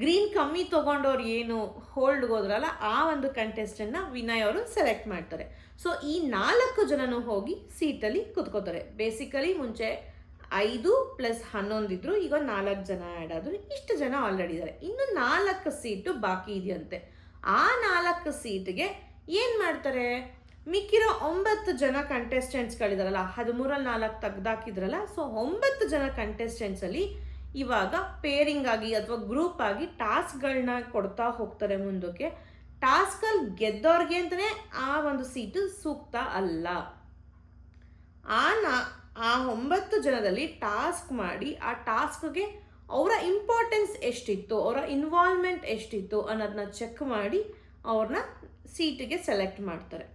ಗ್ರೀನ್ ಕಮ್ಮಿ ತೊಗೊಂಡವ್ರು ಏನು ಹೋಲ್ಡ್ಗೆ ಹೋದ್ರಲ್ಲ ಆ ಒಂದು ಕಂಟೆಸ್ಟೆಂಟ್ನ ವಿನಯ್ ಅವರು ಸೆಲೆಕ್ಟ್ ಮಾಡ್ತಾರೆ. ಸೊ ಈ 4 ಜನನು ಹೋಗಿ ಸೀಟಲ್ಲಿ ಕುತ್ಕೋತಾರೆ. ಬೇಸಿಕಲಿ ಮುಂಚೆ 5 + 11 ಇದ್ರು, ಈಗ 4 ಜನ ಆ್ಯಡ್ ಆದರು. ಇಷ್ಟು ಜನ ಆಲ್ರೆಡಿ ಇದ್ದಾರೆ. ಇನ್ನು 4 ಸೀಟು ಬಾಕಿ ಇದೆಯಂತೆ. ಆ 4 ಸೀಟ್ಗೆ ಏನು ಮಾಡ್ತಾರೆ, ಮಿಕ್ಕಿರೋ 9 ಜನ ಕಂಟೆಸ್ಟೆಂಟ್ಸ್ಗಳಿದಾರಲ್ಲ, 13ರಲ್ಲಿ 4 ತೆಗ್ದಾಕಿದ್ರಲ್ಲ, ಸೊ 9 ಜನ ಕಂಟೆಸ್ಟೆಂಟ್ಸಲ್ಲಿ ಇವಾಗ ಪೇರಿಂಗ್ ಆಗಿ ಅಥವಾ ಗ್ರೂಪ್ ಆಗಿ ಟಾಸ್ಕ್ಗಳನ್ನ ಕೊಡ್ತಾ ಹೋಗ್ತಾರೆ ಮುಂದಕ್ಕೆ. ಟಾಸ್ಕಲ್ಲಿ ಗೆದ್ದವ್ರಿಗೆ ಅಂತಲೇ ಆ ಒಂದು ಸೀಟು ಸೂಕ್ತ ಅಲ್ಲ. ಆ 9 ಜನದಲ್ಲಿ ಟಾಸ್ಕ್ ಮಾಡಿ ಆ ಟಾಸ್ಕ್ಗೆ ಅವರ ಇಂಪಾರ್ಟೆನ್ಸ್ ಎಷ್ಟಿತ್ತು, ಅವರ ಇನ್ವಾಲ್ವ್ಮೆಂಟ್ ಎಷ್ಟಿತ್ತು ಅನ್ನೋದನ್ನ ಚೆಕ್ ಮಾಡಿ ಅವ್ರನ್ನ ಸೀಟಿಗೆ ಸೆಲೆಕ್ಟ್ ಮಾಡ್ತಾರೆ.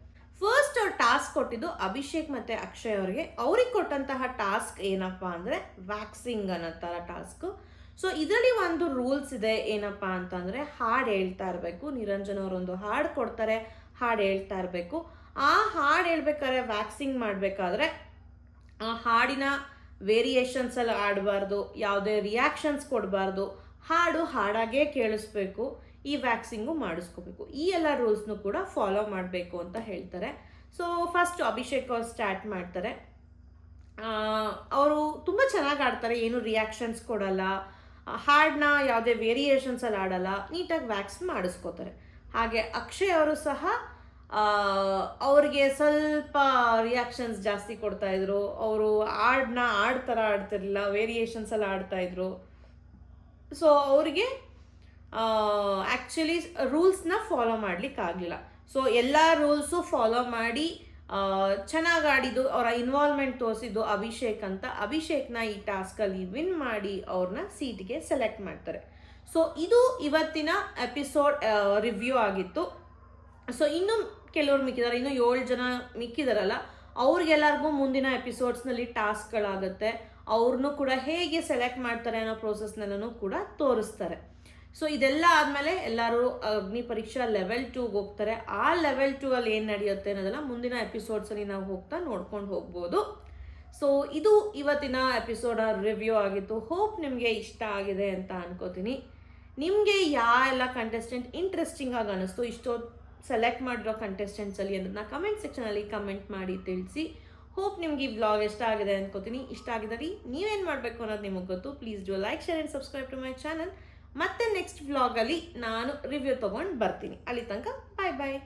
ಫಸ್ಟ್ ಅವ್ರು ಟಾಸ್ಕ್ ಕೊಟ್ಟಿದ್ದು ಅಭಿಷೇಕ್ ಮತ್ತು ಅಕ್ಷಯ್ ಅವ್ರಿಗೆ. ಅವ್ರಿಗೆ ಕೊಟ್ಟಂತಹ ಟಾಸ್ಕ್ ಏನಪ್ಪ ಅಂದರೆ ವ್ಯಾಕ್ಸಿಂಗ್ ಅನ್ನೋ ಥರ ಟಾಸ್ಕು. ಸೊ ಇದರಲ್ಲಿ ಒಂದು ರೂಲ್ಸ್ ಇದೆ. ಏನಪ್ಪ ಅಂತಂದರೆ ಹಾಡು ಹೇಳ್ತಾ ಇರಬೇಕು. ನಿರಂಜನ್ ಅವರೊಂದು ಹಾಡು ಕೊಡ್ತಾರೆ, ಹಾಡು ಹೇಳ್ತಾ ಇರಬೇಕು. ಆ ಹಾಡು ಹೇಳ್ಬೇಕಾದ್ರೆ ವ್ಯಾಕ್ಸಿಂಗ್ ಮಾಡಬೇಕಾದ್ರೆ ಆ ಹಾಡಿನ ವೇರಿಯೇಷನ್ಸಲ್ಲಿ ಆಡಬಾರ್ದು, ಯಾವುದೇ ರಿಯಾಕ್ಷನ್ಸ್ ಕೊಡಬಾರ್ದು, ಹಾಡು ಹಾಡಾಗೇ ಕೇಳಿಸ್ಬೇಕು. ಈ ವ್ಯಾಕ್ಸಿಂಗು ಮಾಡಿಸ್ಕೋಬೇಕು. ಈ ಎಲ್ಲ ರೂಲ್ಸ್ನು ಕೂಡ ಫಾಲೋ ಮಾಡಬೇಕು ಅಂತ ಹೇಳ್ತಾರೆ. ಸೊ ಫಸ್ಟ್ ಅಭಿಷೇಕ್ ಅವ್ರು ಸ್ಟಾರ್ಟ್ ಮಾಡ್ತಾರೆ. ಅವರು ತುಂಬ ಚೆನ್ನಾಗಿ ಆಡ್ತಾರೆ, ಏನು ರಿಯಾಕ್ಷನ್ಸ್ ಕೊಡಲ್ಲ, ಹಾಡನ್ನ ಯಾವುದೇ ವೇರಿಯೇಷನ್ಸಲ್ಲಿ ಆಡಲ್ಲ, ನೀಟಾಗಿ ವ್ಯಾಕ್ಸ್ ಮಾಡಿಸ್ಕೋತಾರೆ. ಹಾಗೆ ಅಕ್ಷಯ್ ಅವರು ಸಹ ಅವ್ರಿಗೆ ಸ್ವಲ್ಪ ರಿಯಾಕ್ಷನ್ಸ್ ಜಾಸ್ತಿ ಕೊಡ್ತಾಯಿದ್ರು. ಅವರು ಹಾಡನ್ನ ಥರ ಆಡ್ತಿರ್ಲಿಲ್ಲ, ವೇರಿಯೇಷನ್ಸಲ್ಲಿ ಆಡ್ತಾಯಿದ್ರು. ಸೊ ಅವರಿಗೆ ಆ್ಯಕ್ಚುಲಿ ರೂಲ್ಸ್ನ ಫಾಲೋ ಮಾಡಲಿಕ್ಕಾಗಲಿಲ್ಲ. ಸೊ ಎಲ್ಲ ರೂಲ್ಸು ಫಾಲೋ ಮಾಡಿ ಚೆನ್ನಾಗಿ ಆಡಿದ್ದು, ಅವರ ಇನ್ವಾಲ್ವ್ಮೆಂಟ್ ತೋರಿಸಿದ್ದು ಅಭಿಷೇಕ್ ಅಂತ. ಅಭಿಷೇಕ್ನ ಈ ಟಾಸ್ಕಲ್ಲಿ ವಿನ್ ಮಾಡಿ ಅವ್ರನ್ನ ಸೀಟ್ಗೆ ಸೆಲೆಕ್ಟ್ ಮಾಡ್ತಾರೆ. ಸೊ ಇದು ಇವತ್ತಿನ ಎಪಿಸೋಡ್ ರಿವ್ಯೂ ಆಗಿತ್ತು. ಸೊ ಇನ್ನೂ ಕೆಲವ್ರು ಮಿಕ್ಕಿದ್ದಾರೆ, ಇನ್ನೂ 7 ಜನ ಮಿಕ್ಕಿದಾರಲ್ಲ, ಅವ್ರಿಗೆಲ್ಲರಿಗೂ ಮುಂದಿನ ಎಪಿಸೋಡ್ಸ್ನಲ್ಲಿ ಟಾಸ್ಕ್ಗಳಾಗುತ್ತೆ. ಅವ್ರನ್ನೂ ಕೂಡ ಹೇಗೆ ಸೆಲೆಕ್ಟ್ ಮಾಡ್ತಾರೆ ಅನ್ನೋ ಪ್ರೋಸೆಸ್ನೆಲ್ಲನೂ ಕೂಡ ತೋರಿಸ್ತಾರೆ. ಸೊ ಇದೆಲ್ಲ ಆದಮೇಲೆ ಎಲ್ಲರೂ ಅಗ್ನಿ ಪರೀಕ್ಷಾ ಲೆವೆಲ್ 2ಗೆ ಹೋಗ್ತಾರೆ. ಆ ಲೆವೆಲ್ 2ಅಲ್ಲಿ ಏನು ನಡೆಯುತ್ತೆ ಅನ್ನೋದೆಲ್ಲ ಮುಂದಿನ ಎಪಿಸೋಡ್ಸಲ್ಲಿ ನಾವು ಹೋಗ್ತಾ ನೋಡ್ಕೊಂಡು ಹೋಗ್ಬೋದು. ಸೊ ಇದು ಇವತ್ತಿನ ಎಪಿಸೋಡ್ ರಿವ್ಯೂ ಆಗಿತ್ತು. ಹೋಪ್ ನಿಮಗೆ ಇಷ್ಟ ಆಗಿದೆ ಅಂತ ಅನ್ಕೋತೀನಿ. ನಿಮಗೆ ಎಲ್ಲ ಕಂಟೆಸ್ಟೆಂಟ್ ಇಂಟ್ರೆಸ್ಟಿಂಗ್ ಆಗಿ ಅನ್ನಿಸ್ತು, ಇಷ್ಟೊತ್ತು ಸೆಲೆಕ್ಟ್ ಮಾಡಿರೋ ಕಂಟೆಸ್ಟೆಂಟ್ಸಲ್ಲಿ ಅನ್ನೋದನ್ನ ಕಮೆಂಟ್ ಸೆಕ್ಷನಲ್ಲಿ ಕಮೆಂಟ್ ಮಾಡಿ ತಿಳಿಸಿ. ಹೋಪ್ ನಿಮ್ಗೆ ಈ ವ್ಲಾಗ್ ಇಷ್ಟ ಆಗಿದೆ ಅನ್ಕೋತೀನಿ. ಇಷ್ಟ ಆಗಿದ್ದಲ್ಲಿ ನೀವೇನು ಮಾಡಬೇಕು ಅನ್ನೋದು ನಿಮಗೆ ಗೊತ್ತು. Please do like, share and subscribe to my channel. ಮತ್ತೆ ನೆಕ್ಸ್ಟ್ ವ್ಲಾಗಲ್ಲಿ ನಾನು ರಿವ್ಯೂ ತೊಗೊಂಡು ಬರ್ತೀನಿ. ಅಲ್ಲಿ ತನಕ ಬಾಯ್ ಬಾಯ್.